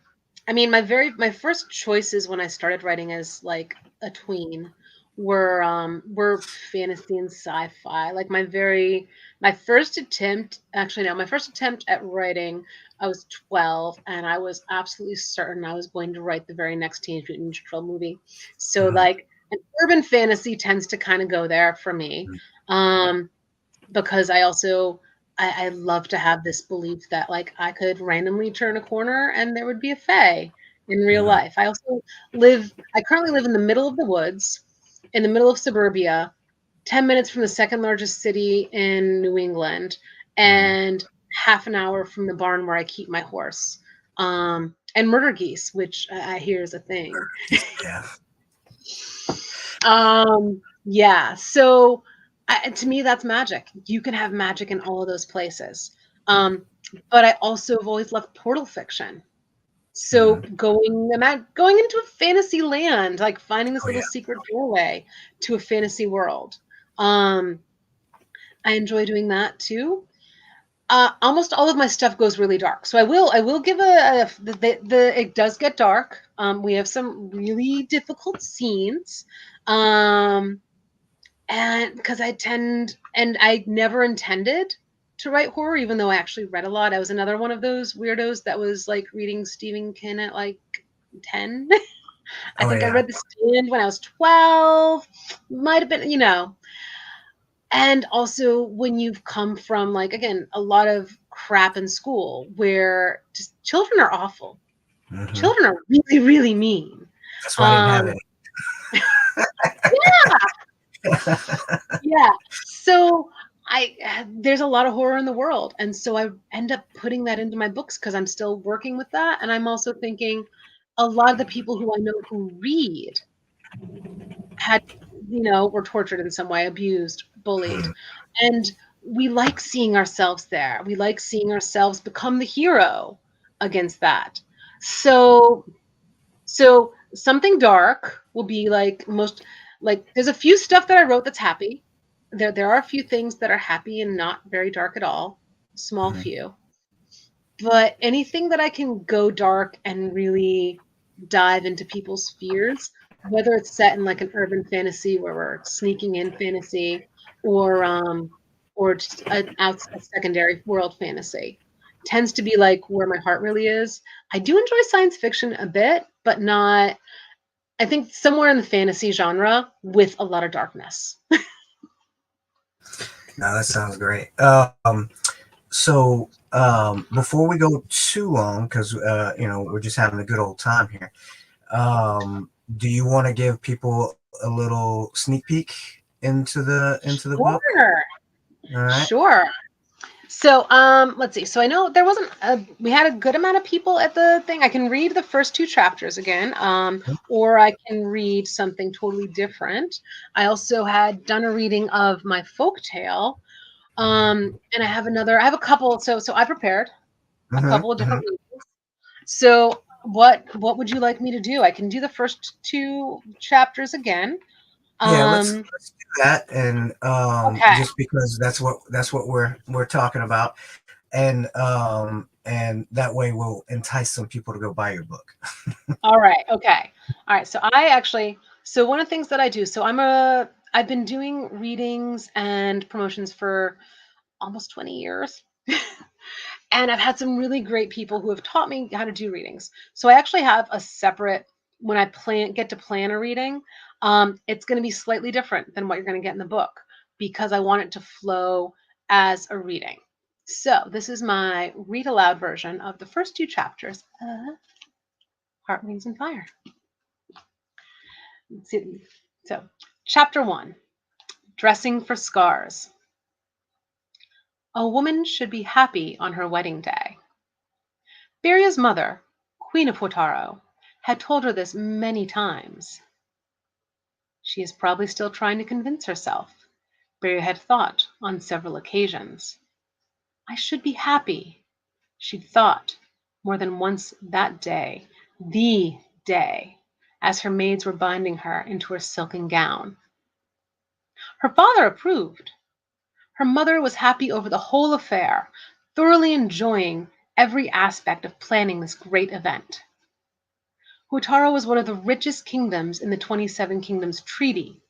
I mean, my first choices when I started writing as like a tween were fantasy and sci-fi. Like my first attempt, actually no, my first attempt at writing, I was 12 and I was absolutely certain I was going to write the very next Teenage Mutant Ninja Turtle movie. So Mhm. like an urban fantasy tends to kind of go there for me. Um, because I love to have this belief that like I could randomly turn a corner and there would be a fae in real Mhm. life. I currently live in the middle of the woods, in the middle of suburbia, 10 minutes from the second largest city in New England, Mhm. and half an hour from the barn where I keep my horse. And murder geese, which I hear is a thing. Yeah. Yeah. So to me, that's magic. You can have magic in all of those places. Um, but I also have always loved portal fiction. So Mhm. going into a fantasy land, like finding this Oh little yeah. secret doorway to a fantasy world. Um, I enjoy doing that too. Almost all of my stuff goes really dark. So I will give the it does get dark. We have some really difficult scenes. Um, and because I never intended to write horror, even though I actually read a lot. I was another one of those weirdos that was like reading Stephen King at like 10. I Oh think I yeah. read The Stand when I was 12. Might have been, and also when you've come from like again a lot of crap in school where just children are awful. Mhm. Children are really, really mean. That's why I didn't have Um, any. Yeah. So there's a lot of horror in the world, and so I end up putting that into my books because I'm still working with that, and I'm also thinking a lot of the people who I know who read had, were tortured in some way, abused, bullied, Mhm. and we like seeing ourselves there. We like seeing ourselves become the hero against that. So something dark will be like there's a few stuff that I wrote that's happy. there are a few things that are happy and not very dark at all, small Mhm. few. But anything that I can go dark and really dive into people's fears, whether it's set in like an urban fantasy where we're sneaking in fantasy, or just a secondary world fantasy, tends to be like where my heart really is. I do enjoy science fiction a bit, but not. I think somewhere in the fantasy genre with a lot of darkness. No, that sounds great. So before we go too long, because we're just having a good old time here. Do you want to give people a little sneak peek into the book? Sure, All right. sure. So, let's see. So I know there wasn't we had a good amount of people at the thing. I can read the first two chapters again, or I can read something totally different. I also had done a reading of my folk tale, and I have a couple. So I prepared a Mm-hmm, couple of mm-hmm. different readings. So what would you like me to do? I can do the first two chapters again. Yeah, let's Um, let's do that, and okay. just because that's what we're talking about, and that way we'll entice some people to go buy your book. All right. Okay. All right. So one of the things that I do, I've been doing readings and promotions for almost 20 years. And I've had some really great people who have taught me how to do readings. So I actually have a separate, when I get to plan a reading, it's going to be slightly different than what you're going to get in the book because I want it to flow as a reading. So this is my read aloud version of the first two chapters of Heart, Wings, and Fire. So, chapter 1, Dressing for Scars. A woman should be happy on her wedding day. Beria's mother, Queen of Hotaro, had told her this many times. She is probably still trying to convince herself, Beria had thought on several occasions. I should be happy, she'd thought more than once that day, the day, as her maids were binding her into her silken gown. Her father approved. Her mother was happy over the whole affair, thoroughly enjoying every aspect of planning this great event. Hotaro was one of the richest kingdoms in the 27 Kingdoms Treaty.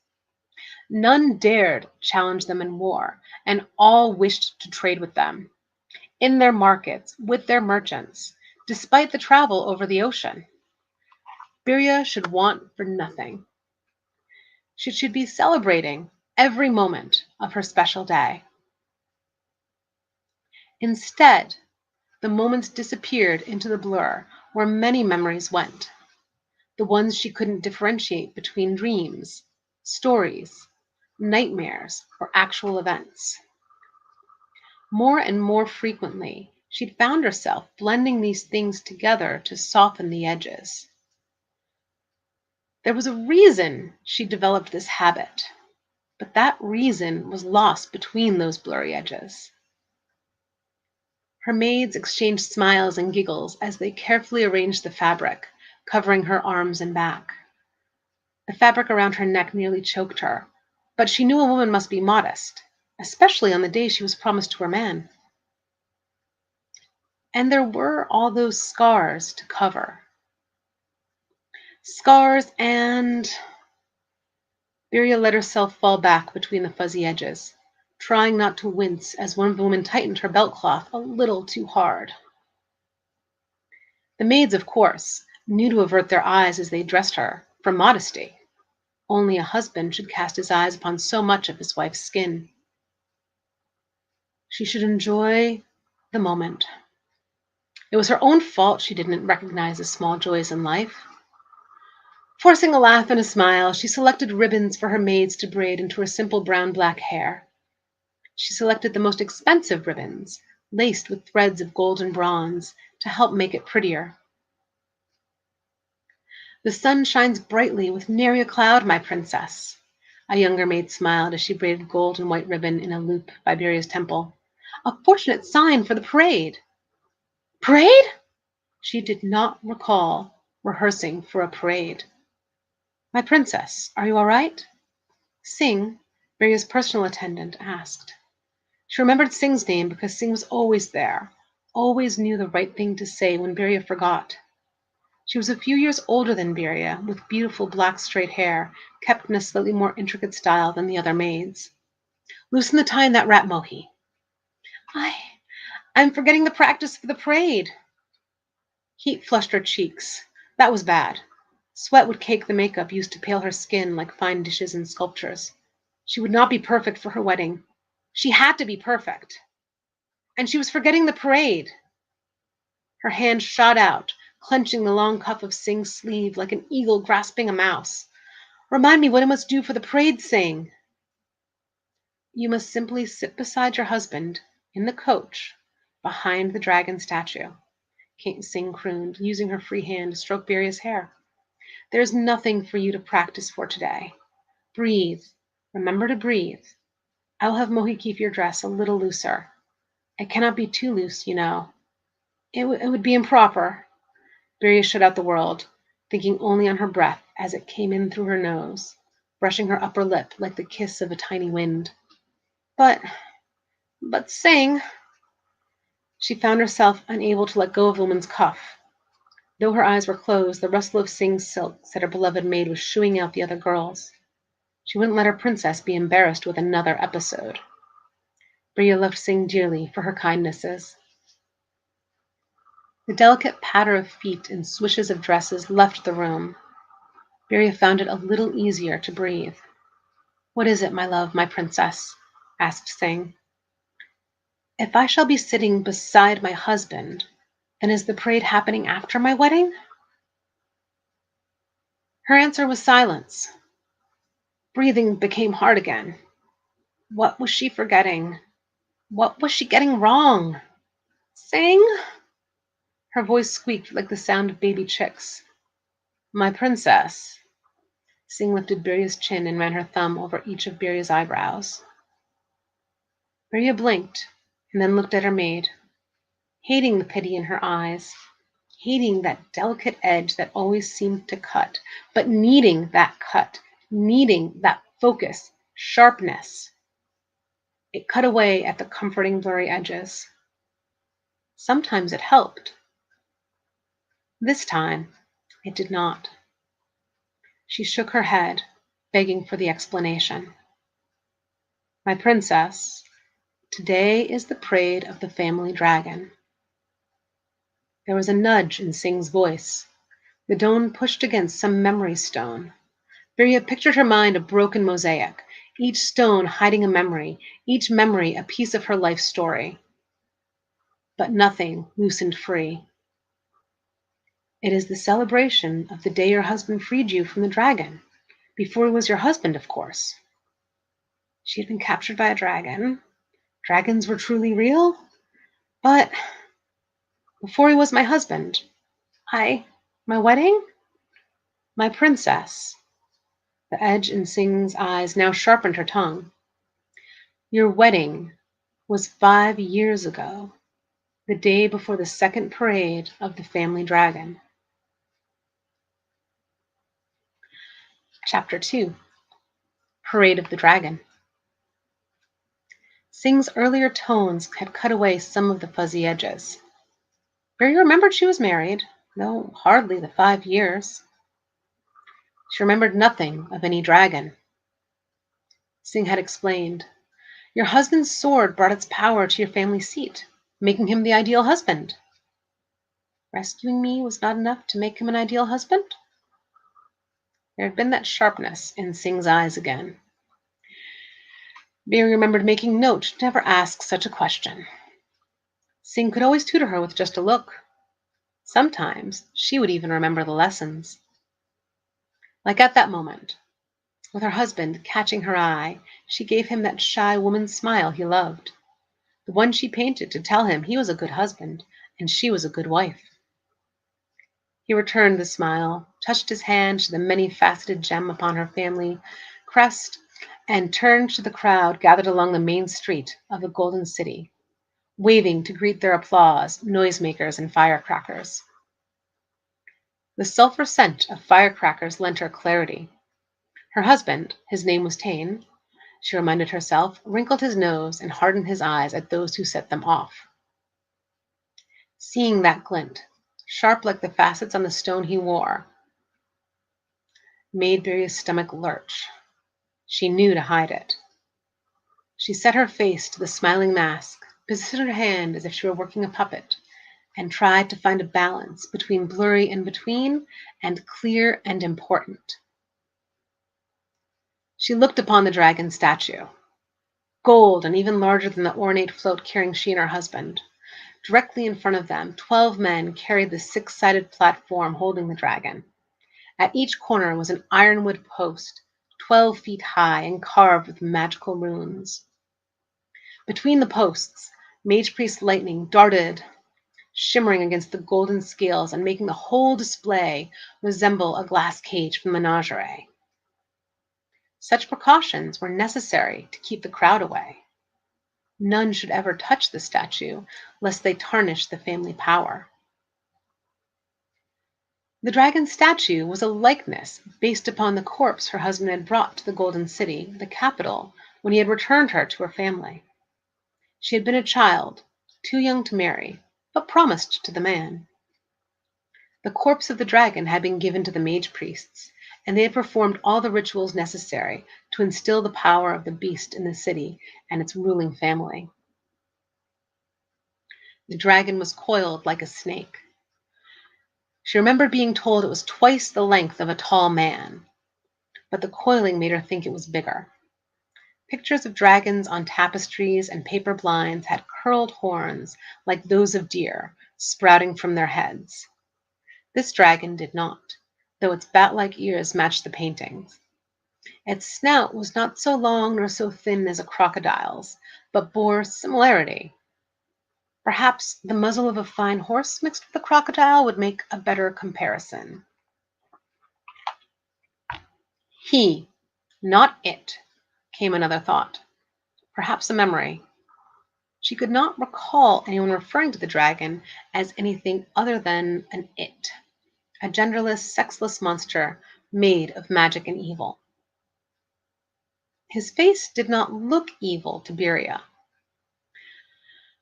None dared challenge them in war, and all wished to trade with them, in their markets, with their merchants, despite the travel over the ocean. Beria should want for nothing. She should be celebrating every moment of her special day. Instead, the moments disappeared into the blur where many memories went, the ones she couldn't differentiate between dreams, stories, nightmares, or actual events. More and more frequently, she'd found herself blending these things together to soften the edges. There was a reason she developed this habit, but that reason was lost between those blurry edges. Her maids exchanged smiles and giggles as they carefully arranged the fabric, covering her arms and back. The fabric around her neck nearly choked her, but she knew a woman must be modest, especially on the day she was promised to her man. And there were all those scars to cover. Scars and... Beria let herself fall back between the fuzzy edges, trying not to wince as one woman tightened her belt cloth a little too hard. The maids, of course, knew to avert their eyes as they dressed her, from modesty. Only a husband should cast his eyes upon so much of his wife's skin. She should enjoy the moment. It was her own fault she didn't recognize the small joys in life. Forcing a laugh and a smile, she selected ribbons for her maids to braid into her simple brown-black hair. She selected the most expensive ribbons, laced with threads of gold and bronze, to help make it prettier. The sun shines brightly with nary a cloud, my princess. A younger maid smiled as she braided gold and white ribbon in a loop by Beria's temple. A fortunate sign for the parade. Parade? She did not recall rehearsing for a parade. My princess, are you all right? Sing, Birya's personal attendant asked. She remembered Singh's name because Singh was always there, always knew the right thing to say when Birya forgot. She was a few years older than Birya, with beautiful black straight hair, kept in a slightly more intricate style than the other maids. Loosen the tie in that rat, Mohi. I'm forgetting the practice for the parade. Heat flushed her cheeks. That was bad. Sweat would cake the makeup used to pale her skin like fine dishes and sculptures. She would not be perfect for her wedding. She had to be perfect. And she was forgetting the parade. Her hand shot out, clenching the long cuff of Singh's sleeve like an eagle grasping a mouse. Remind me what I must do for the parade, Singh. You must simply sit beside your husband in the coach behind the dragon statue, Singh crooned, using her free hand to stroke Birya's hair. There's nothing for you to practice for today. Breathe. Remember to breathe. I will have Mohi keep your dress a little looser. It cannot be too loose, you know. It would be improper. Birya shut out the world, thinking only on her breath as it came in through her nose, brushing her upper lip like the kiss of a tiny wind. But Singh. She found herself unable to let go of the woman's cuff. Though her eyes were closed, the rustle of Singh's silk said her beloved maid was shooing out the other girls. She wouldn't let her princess be embarrassed with another episode. Birya loved Singh dearly for her kindnesses. The delicate patter of feet and swishes of dresses left the room. Birya found it a little easier to breathe. What is it, my love, my princess? Asked Singh. If I shall be sitting beside my husband, then is the parade happening after my wedding? Her answer was silence. Breathing became hard again. What was she forgetting? What was she getting wrong? Sing? Her voice squeaked like the sound of baby chicks. My princess. Singh lifted Birya's chin and ran her thumb over each of Birya's eyebrows. Birya blinked and then looked at her maid, hating the pity in her eyes, hating that delicate edge that always seemed to cut, but needing that cut, needing that focus, sharpness. It cut away at the comforting blurry edges. Sometimes it helped. This time, it did not. She shook her head, begging for the explanation. My princess, today is the parade of the family dragon. There was a nudge in Singh's voice. The Don pushed against some memory stone. Birya pictured her mind a broken mosaic, each stone hiding a memory, each memory a piece of her life story. But nothing loosened free. It is the celebration of the day your husband freed you from the dragon. Before he was your husband, of course. She had been captured by a dragon. Dragons were truly real? But before he was my husband, my wedding? My princess. The edge in Singh's eyes now sharpened her tongue. Your wedding was 5 years ago, the day before the second parade of the family dragon. Chapter 2. Parade of the Dragon. Singh's earlier tones had cut away some of the fuzzy edges. Birya remembered she was married, though hardly the 5 years. She remembered nothing of any dragon. Singh had explained. Your husband's sword brought its power to your family seat, making him the ideal husband. Rescuing me was not enough to make him an ideal husband? There had been that sharpness in Singh's eyes again. Birya remembered making note to never ask such a question. Singh could always tutor her with just a look. Sometimes she would even remember the lessons. Like at that moment, with her husband catching her eye, she gave him that shy woman's smile he loved, the one she painted to tell him he was a good husband and she was a good wife. He returned the smile, touched his hand to the many-faceted gem upon her family crest, and turned to the crowd gathered along the main street of the Golden City, waving to greet their applause, noisemakers and firecrackers. The sulfur scent of firecrackers lent her clarity. Her husband, his name was Tain, she reminded herself, wrinkled his nose, and hardened his eyes at those who set them off. Seeing that glint, sharp like the facets on the stone he wore, made Beria's stomach lurch. She knew to hide it. She set her face to the smiling mask, positioned her hand as if she were working a puppet, and tried to find a balance between blurry in between and clear and important. She looked upon the dragon statue, gold and even larger than the ornate float carrying she and her husband. Directly in front of them, 12 men carried the 6-sided platform holding the dragon. At each corner was an ironwood post, 12 feet high and carved with magical runes. Between the posts, Mage Priest Lightning darted, shimmering against the golden scales and making the whole display resemble a glass cage from the menagerie. Such precautions were necessary to keep the crowd away. None should ever touch the statue, lest they tarnish the family power. The dragon statue was a likeness based upon the corpse her husband had brought to the Golden City, the capital, when he had returned her to her family. She had been a child, too young to marry, but promised to the man. The corpse of the dragon had been given to the mage priests, and they had performed all the rituals necessary to instill the power of the beast in the city and its ruling family. The dragon was coiled like a snake. She remembered being told it was twice the length of a tall man, but the coiling made her think it was bigger. Pictures of dragons on tapestries and paper blinds had curled horns like those of deer sprouting from their heads. This dragon did not, though its bat-like ears matched the paintings. Its snout was not so long nor so thin as a crocodile's, but bore similarity. Perhaps the muzzle of a fine horse mixed with a crocodile would make a better comparison. He, not it, came another thought. Perhaps a memory. She could not recall anyone referring to the dragon as anything other than an it, a genderless, sexless monster made of magic and evil. His face did not look evil to Beria.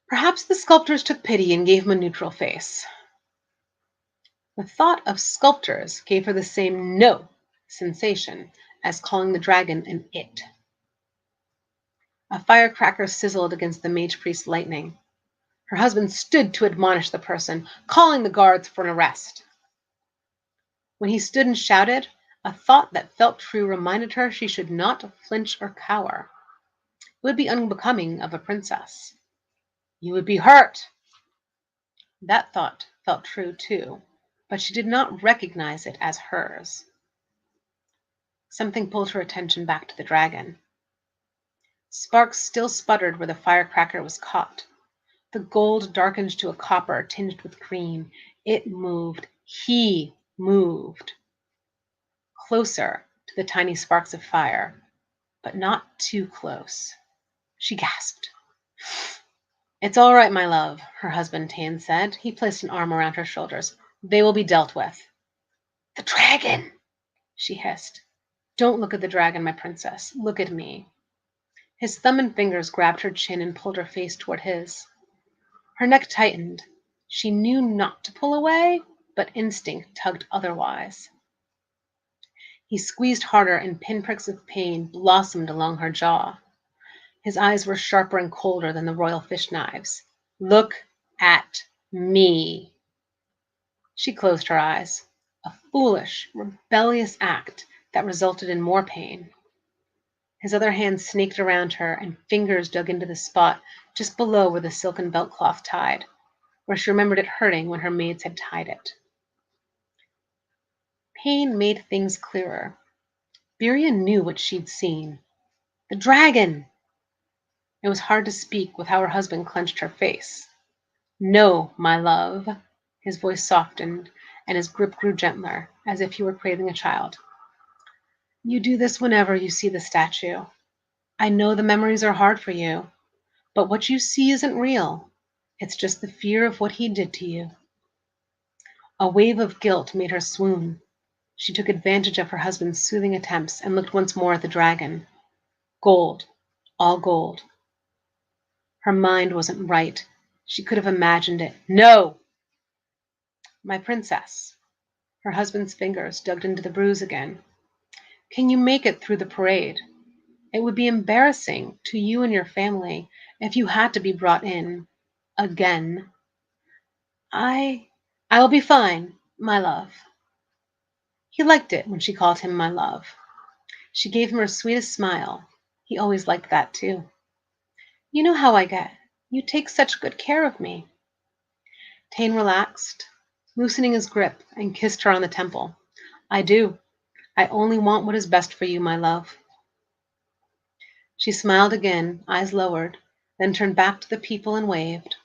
Perhaps the sculptors took pity and gave him a neutral face. The thought of sculptors gave her the same no sensation as calling the dragon an it. A firecracker sizzled against the mage priest's lightning. Her husband stood to admonish the person, calling the guards for an arrest. When he stood and shouted, a thought that felt true reminded her she should not flinch or cower. It would be unbecoming of a princess. You would be hurt. That thought felt true too, but she did not recognize it as hers. Something pulled her attention back to the dragon. Sparks still sputtered where the firecracker was caught. The gold darkened to a copper tinged with green. It moved. He moved. Closer to the tiny sparks of fire, but not too close. She gasped. It's all right, my love, her husband Tan said. He placed an arm around her shoulders. They will be dealt with. The dragon, she hissed. Don't look at the dragon, my princess. Look at me. His thumb and fingers grabbed her chin and pulled her face toward his. Her neck tightened. She knew not to pull away, but instinct tugged otherwise. He squeezed harder and pinpricks of pain blossomed along her jaw. His eyes were sharper and colder than the royal fish knives. Look at me. She closed her eyes, a foolish, rebellious act that resulted in more pain. His other hand snaked around her, and fingers dug into the spot just below where the silken belt cloth tied, where she remembered it hurting when her maids had tied it. Pain made things clearer. Beria knew what she'd seen. The dragon! It was hard to speak with how her husband clenched her face. No, my love. His voice softened, and his grip grew gentler, as if he were cradling a child. You do this whenever you see the statue. I know the memories are hard for you, but what you see isn't real. It's just the fear of what he did to you. A wave of guilt made her swoon. She took advantage of her husband's soothing attempts and looked once more at the dragon. Gold, all gold. Her mind wasn't right. She could have imagined it. No! My princess. Her husband's fingers dug into the bruise again. Can you make it through the parade? It would be embarrassing to you and your family if you had to be brought in again. I will be fine, my love. He liked it when she called him my love. She gave him her sweetest smile. He always liked that too. You know how I get. You take such good care of me. Tane relaxed, loosening his grip, and kissed her on the temple. I do. I only want what is best for you, my love. She smiled again, eyes lowered, then turned back to the people and waved.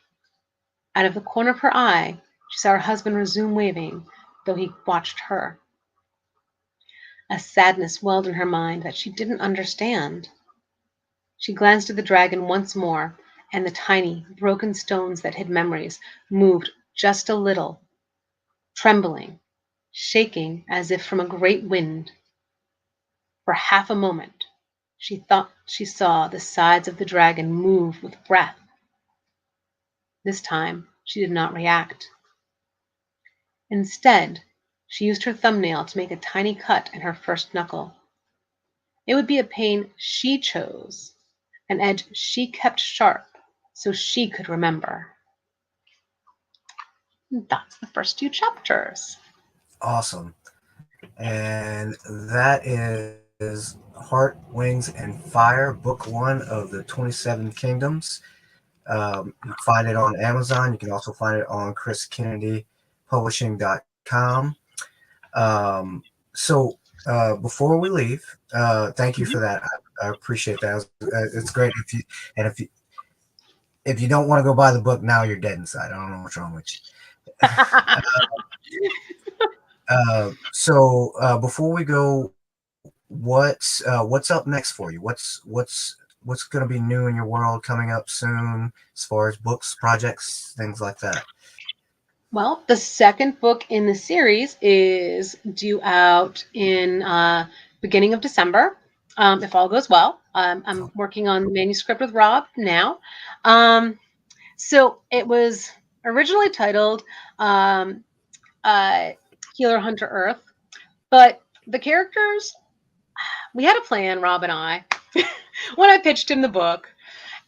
Out of the corner of her eye, she saw her husband resume waving, though he watched her. A sadness welled in her mind that she didn't understand. She glanced at the dragon once more, and the tiny, broken stones that hid memories moved just a little, trembling, shaking as if from a great wind. For half a moment, she thought she saw the sides of the dragon move with breath. This time, she did not react. Instead, she used her thumbnail to make a tiny cut in her first knuckle. It would be a pain she chose, an edge she kept sharp so she could remember. And that's the first two chapters. Awesome. And that is Heart, Wings, and Fire, Book One of the 27 Kingdoms. You can find it on Amazon. You can also find it on chriskennedypublishing.com. So before we leave, thank you for that. I appreciate that. It's great. And if you don't want to go buy the book now, you're dead inside. I don't know what's wrong with you. Before we go, what's up next for you? What's going to be new in your world coming up soon, as far as books, projects, things like that? Well, the second book in the series is due out in beginning of December, if all goes well. I'm working on the manuscript with Rob now. So it was originally titled Healer Hunter Earth, but the characters, we had a plan, Rob and I, when I pitched him the book,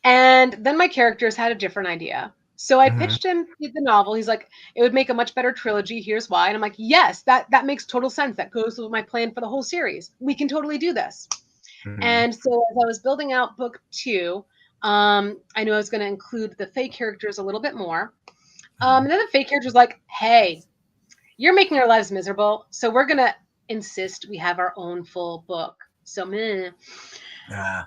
and then my characters had a different idea. So I pitched him the novel. He's like, it would make a much better trilogy. Here's why. And I'm like, yes, that makes total sense. That goes with my plan for the whole series. We can totally do this. And so as I was building out book 2, I knew I was going to include the Fae characters a little bit more. And then the Fae characters like, hey, you're making our lives miserable, so we're going to insist we have our own full book. So,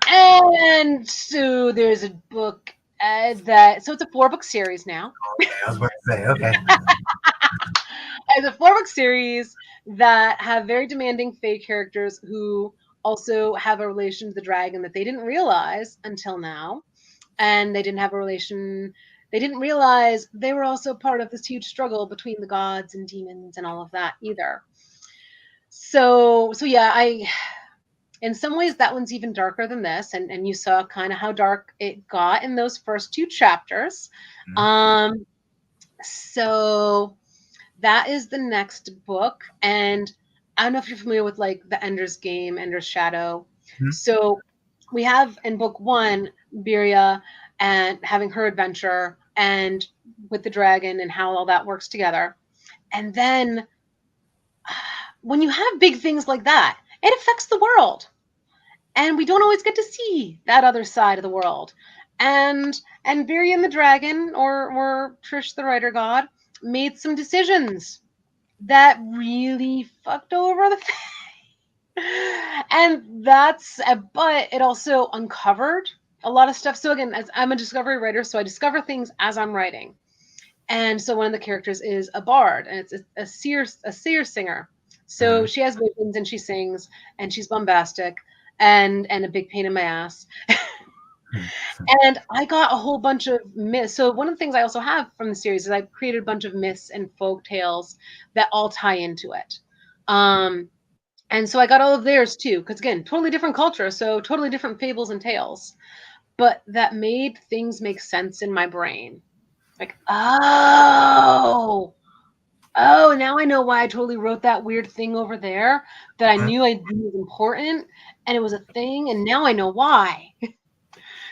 and so there's a book so it's a 4-book series now. Okay, I was about to say, okay. It's a 4-book series that have very demanding Fae characters who also have a relation to the dragon that they didn't realize until now. And they didn't have a relation. They didn't realize they were also part of this huge struggle between the gods and demons and all of that either. So yeah, in some ways that one's even darker than this, and you saw kind of how dark it got in those first 2 chapters. So that is the next book, and I don't know if you're familiar with like the Ender's Game, Ender's Shadow. So we have in book 1 Birya and having her adventure and with the dragon and how all that works together. And then when you have big things like that, it affects the world. And we don't always get to see that other side of the world. And Birya and the dragon, or Trish the writer god, made some decisions that really fucked over the and but it also uncovered a lot of stuff. So again, as I'm a discovery writer, so I discover things as I'm writing. And so one of the characters is a bard, and it's a seer singer. So she has visions and she sings and she's bombastic and a big pain in my ass. And I got a whole bunch of myths. So one of the things I also have from the series is I've created a bunch of myths and folk tales that all tie into it. And so I got all of theirs too, because again, totally different culture, so totally different fables and tales. But that made things make sense in my brain. Like, oh, now I know why I totally wrote that weird thing over there that I knew was important, and it was a thing, and now I know why.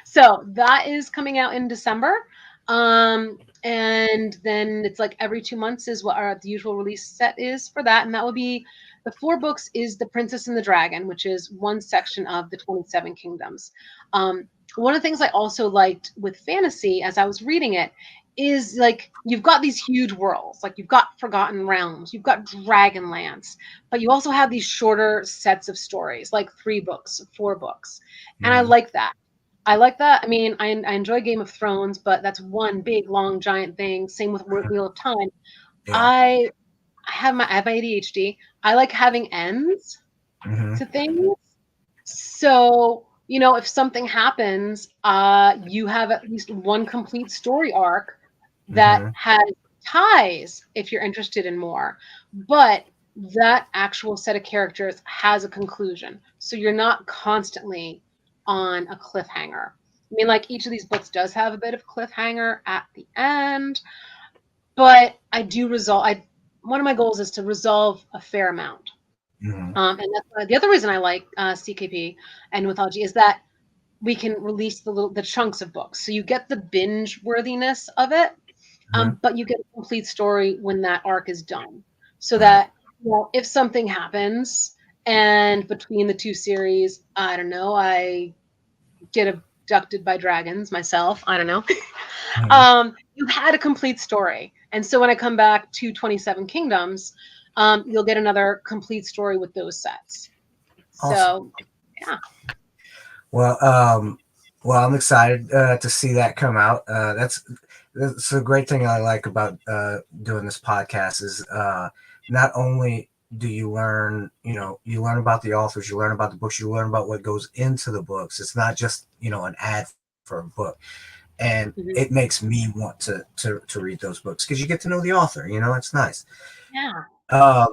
So that is coming out in December. And then it's like every 2 months is what the usual release set is for that. And that will be the 4 books is The Princess and the Dragon, which is one section of the 27 Kingdoms. One of the things I also liked with fantasy as I was reading it is like you've got these huge worlds, like you've got Forgotten Realms, you've got Dragonlance, but you also have these shorter sets of stories, like 3 books, 4 books. And I Mm-hmm. like that. I like that. I mean, I enjoy Game of Thrones, but that's one big, long, giant thing. Same with Wheel of Time. Yeah. I I have my ADHD. I like having ends Mm-hmm. to things. So, if something happens, you have at least one complete story arc that Mm-hmm. has ties if you're interested in more. But that actual set of characters has a conclusion. So you're not constantly on a cliffhanger. I mean, like each of these books does have a bit of cliffhanger at the end, but I do resolve. One of my goals is to resolve a fair amount. Mm-hmm. And that's the other reason I like CKP and mythology is that we can release the chunks of books, so you get the binge worthiness of it, Mm-hmm. but you get a complete story when that arc is done. So Right. that if something happens and between the 2 series, I don't know, I get abducted by dragons myself. I don't know. Mm-hmm. You had a complete story, and so when I come back to 27 Kingdoms, you'll get another complete story with those sets. Awesome. So yeah. Well, I'm excited to see that come out. That's a great thing I like about doing this podcast is not only do you learn, you learn about the authors, you learn about the books, you learn about what goes into the books. It's not just an ad for a book, and Mhm. it makes me want to read those books because you get to know the author. It's nice. Yeah. Um,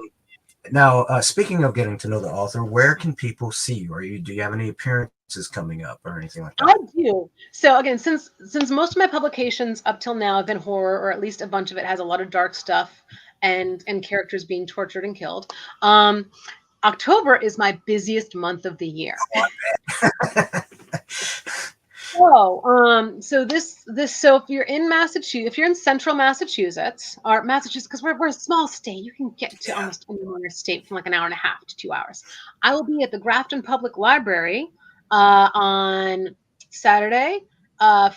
Now, speaking of getting to know the author, where can people see you? Do you have any appearances coming up or anything like that? I do. So again, since most of my publications up till now have been horror, or at least a bunch of it has a lot of dark stuff and characters being tortured and killed. October is my busiest month of the year. So if you're in Massachusetts, if you're in central Massachusetts, or Massachusetts, because we're a small state, you can get to Yeah. almost any other state from like an hour and a half to 2 hours. I will be at the Grafton Public Library on Saturday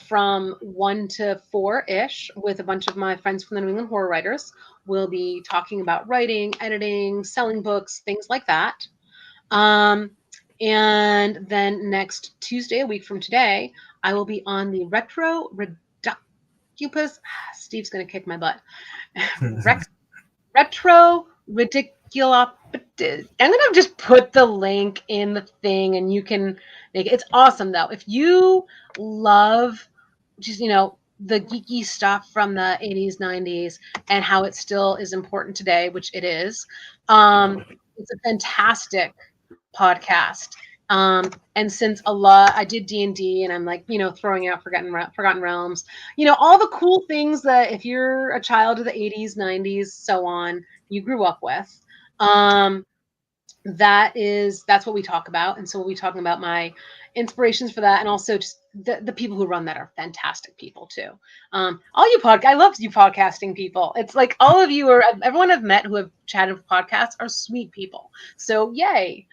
from 1 to 4 ish with a bunch of my friends from the New England Horror Writers. We'll be talking about writing, editing, selling books, things like that. Um, and then next Tuesday, a week from today, I will be on the Retro Ridiculous. Steve's going to kick my butt. Retro Ridiculous. I'm going to just put the link in the thing and you can make it. It's awesome, though. If you love just, the geeky stuff from the 80s, 90s, and how it still is important today, which it is, it's a fantastic podcast. And since I did D&D, and I'm like, throwing out Forgotten Realms, all the cool things that if you're a child of the 80s, 90s, so on, you grew up with. That's what we talk about, and so we'll be talking about my inspirations for that, and also just the people who run that are fantastic people too. All you I love you podcasting people. It's like all of you or everyone I've met who have chatted with podcasts are sweet people. So yay.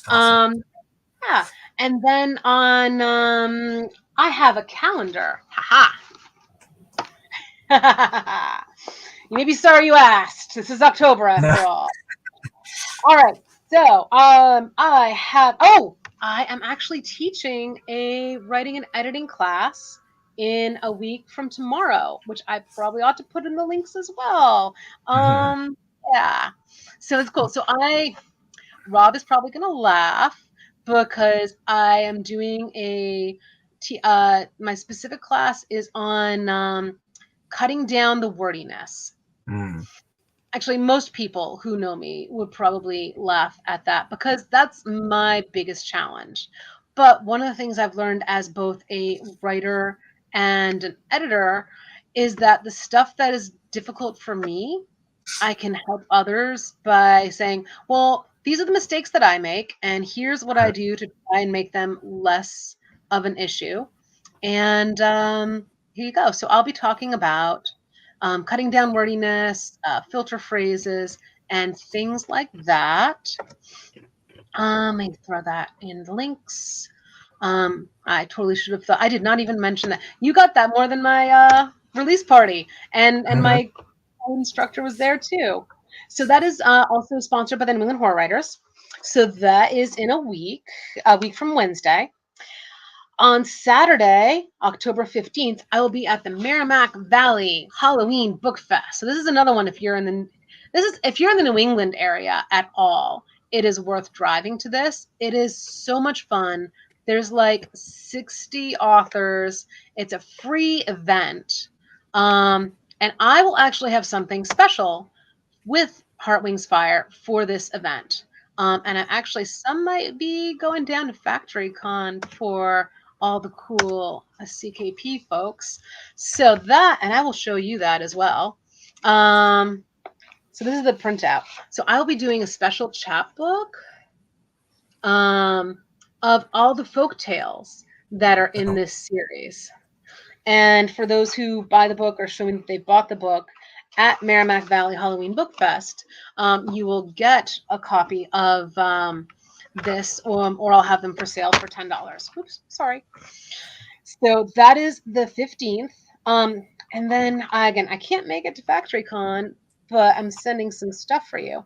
Awesome. Um, yeah. And then I have a calendar. Ha. You may be sorry you asked. This is October after all. All right. So I am actually teaching a writing and editing class in a week from tomorrow, which I probably ought to put in the links as well. Yeah. So it's cool. So Rob is probably going to laugh because I am doing my specific class is on cutting down the wordiness. Mm. actually, most people who know me would probably laugh at that because that's my biggest challenge. But one of the things I've learned as both a writer and an editor is that the stuff that is difficult for me, I can help others by saying, well, these are the mistakes that I make, and here's what I do to try and make them less of an issue. And here you go. So I'll be talking about cutting down wordiness, filter phrases, and things like that. Maybe throw that in the links. I totally should have thought. I did not even mention that. You got that more than my release party, and Mhm. my instructor was there too. So that is also sponsored by the New England Horror Writers. So that is in a week from Wednesday. On Saturday, October 15th, I will be at the Merrimack Valley Halloween Book Fest. So this is another one if you're in the New England area at all, it is worth driving to this. It is so much fun. There's like 60 authors. It's a free event. And I will actually have something special with Heartwings Fire for this event. And actually, some might be going down to Factory Con for all the cool CKP folks. So that, and I will show you that as well. So this is the printout. So I'll be doing a special chapbook of all the folk tales that are in Oh, this series. And for those who buy the book or showing that they bought the book at Merrimack Valley Halloween Book Fest, you will get a copy of this, or I'll have them for sale for $10. Oops, sorry. So that is the 15th. And then again, I can't make it to FactoryCon, but I'm sending some stuff for you.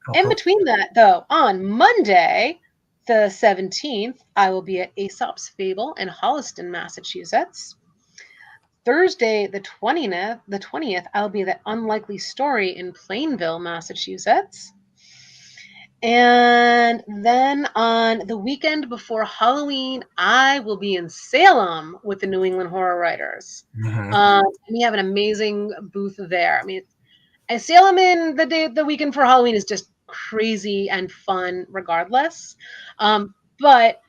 oh, In cool. between that, though, on Monday, the 17th, I will be at Aesop's Fable in Holliston, Massachusetts. Thursday, the 20th, I'll be at the Unlikely Story in Plainville, Massachusetts. And then on the weekend before Halloween, I will be in Salem with the New England Horror Writers. Mhm. We have an amazing booth there. I mean, Salem in the weekend for Halloween is just crazy and fun, regardless. But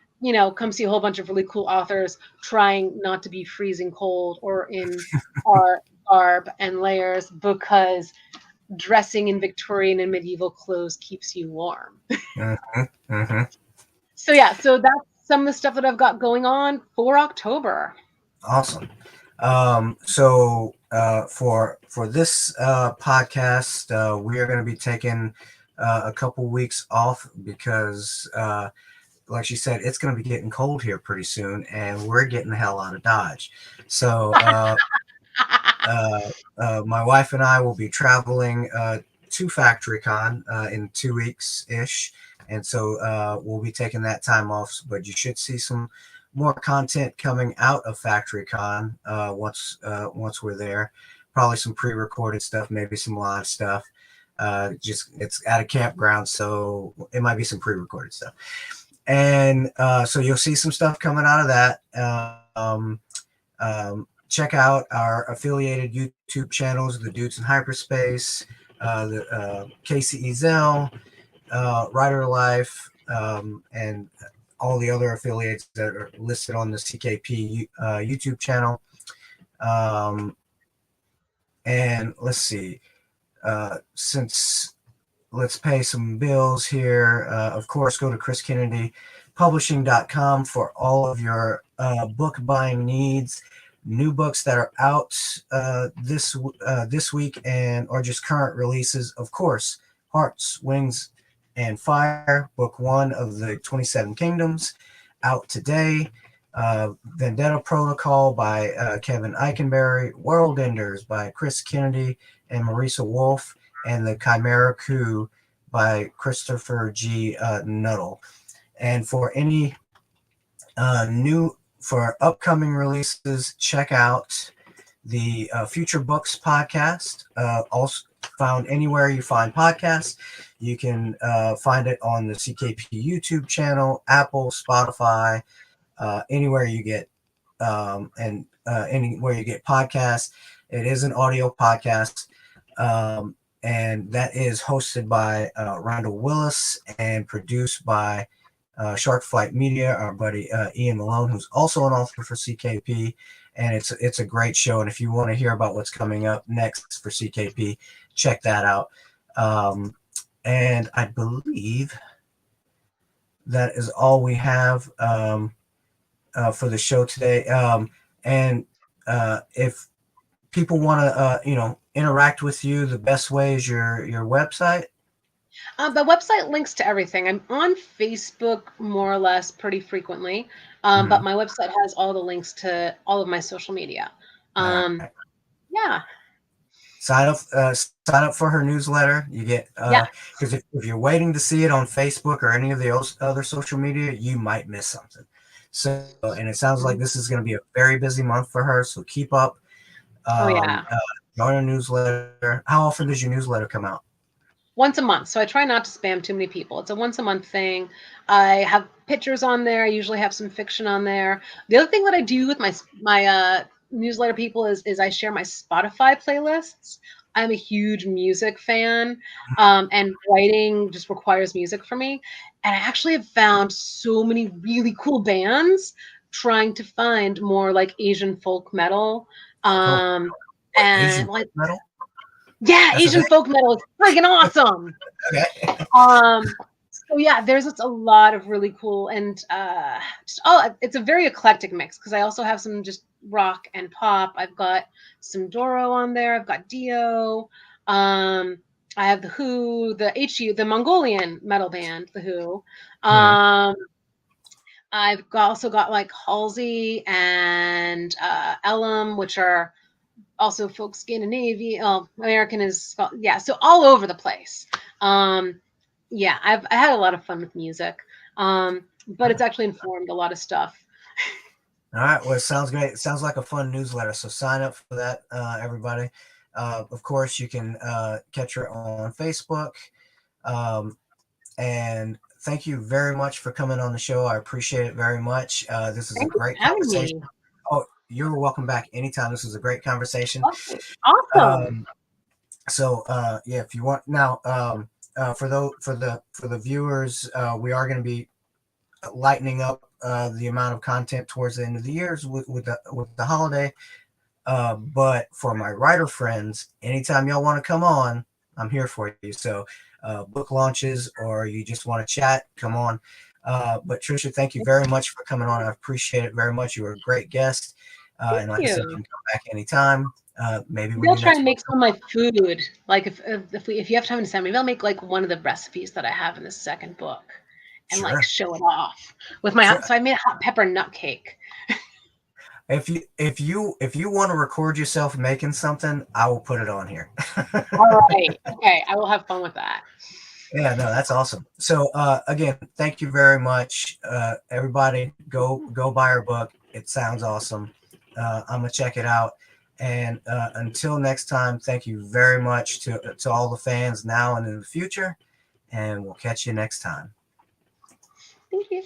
come see a whole bunch of really cool authors trying not to be freezing cold or in our garb and layers because dressing in Victorian and medieval clothes keeps you warm. Mhm. Mhm. So yeah, so that's some of the stuff that I've got going on for October. Awesome. For this podcast, we are going to be taking a couple weeks off because, like she said, it's going to be getting cold here pretty soon, and we're getting the hell out of Dodge. So, my wife and I will be traveling to FactoryCon in 2 weeks ish, and so we'll be taking that time off. But you should see some more content coming out of FactoryCon once we're there. Probably some pre-recorded stuff, maybe some live stuff. Just it's at a campground, so it might be some pre-recorded stuff, and so you'll see some stuff coming out of that. Check out our affiliated YouTube channels, The Dudes in Hyperspace, the Casey Ezel, Writer Life, and all the other affiliates that are listed on the CKP YouTube channel. And let's see, since let's pay some bills here. Of course, go to chriskennedypublishing.com for all of your book buying needs. New books that are out this week and or just current releases. Of course, Hearts, Wings, and Fire, book 1 of the 27 Kingdoms, out today. Vendetta Protocol by Kevin Eikenberry, World Enders by Chris Kennedy and Marisa Wolf, and The Chimera Coup by Christopher G. Nuttall. And for any for upcoming releases, check out the Future Books podcast, also found anywhere you find podcasts. You can find it on the CKP YouTube channel, Apple, Spotify, anywhere you get anywhere you get podcasts. It is an audio podcast. and that is hosted by Randall Willis and produced by Shark Flight Media, our buddy Ian Malone, who's also an author for CKP. And it's a great show. And if you want to hear about what's coming up next for CKP, check that out. And I believe that is all we have for the show today. And if people want to, interact with you, the best way is your website. The website links to everything. I'm on Facebook more or less pretty frequently, but my website has all the links to all of my social media. Right. Yeah. Sign up for her newsletter. You get because if you're waiting to see it on Facebook or any of the other social media, you might miss something. So, and it sounds like this is going to be a very busy month for her. So keep up. Join her newsletter. How often does your newsletter come out? Once a month. So I try not to spam too many people. It's a once a month thing. I have pictures on there. I usually have some fiction on there. The other thing that I do with my newsletter people is I share my Spotify playlists. I'm a huge music fan, and writing just requires music for me. And I actually have found so many really cool bands trying to find more like Asian folk metal. And Asian like metal? Yeah, That's Asian folk metal is freaking awesome. Okay. So yeah, there's a lot of really cool and it's a very eclectic mix because I also have some just rock and pop. I've got some Doro on there. I've got Dio. I have the Who, the HU, the Mongolian metal band, the Who. I've also got like Halsey and Elam, which are also folk Scandinavian. American is so all over the place. I had a lot of fun with music, but it's actually informed a lot of stuff. All right. Well, it sounds great. It sounds like a fun newsletter. So sign up for that, everybody. Of course, you can catch her on Facebook. And thank you very much for coming on the show. I appreciate it very much. This is a Thanks for great having conversation. me. Oh, you're welcome back anytime. This was a great conversation. Okay. Awesome. If you want now, for the viewers, we are going to be lightening up the amount of content towards the end of the year with the holiday. But for my writer friends, anytime y'all want to come on, I'm here for you. So book launches or you just want to chat, come on. But Trisha, thank you very much for coming on. I appreciate it very much. You were a great guest. And like I said, you can come back anytime. Maybe maybe I'll try and make some of my food. Like if you have time to send me, maybe I'll make like one of the recipes that I have in the second book and like show it off with my so I made a hot pepper nut cake. If you want to record yourself making something, I will put it on here. All right. Okay. I will have fun with that. Yeah, no, that's awesome. So again, thank you very much. Everybody go buy our book. It sounds awesome. I'm gonna check it out. And until next time, thank you very much to all the fans now and in the future. And we'll catch you next time. Thank you.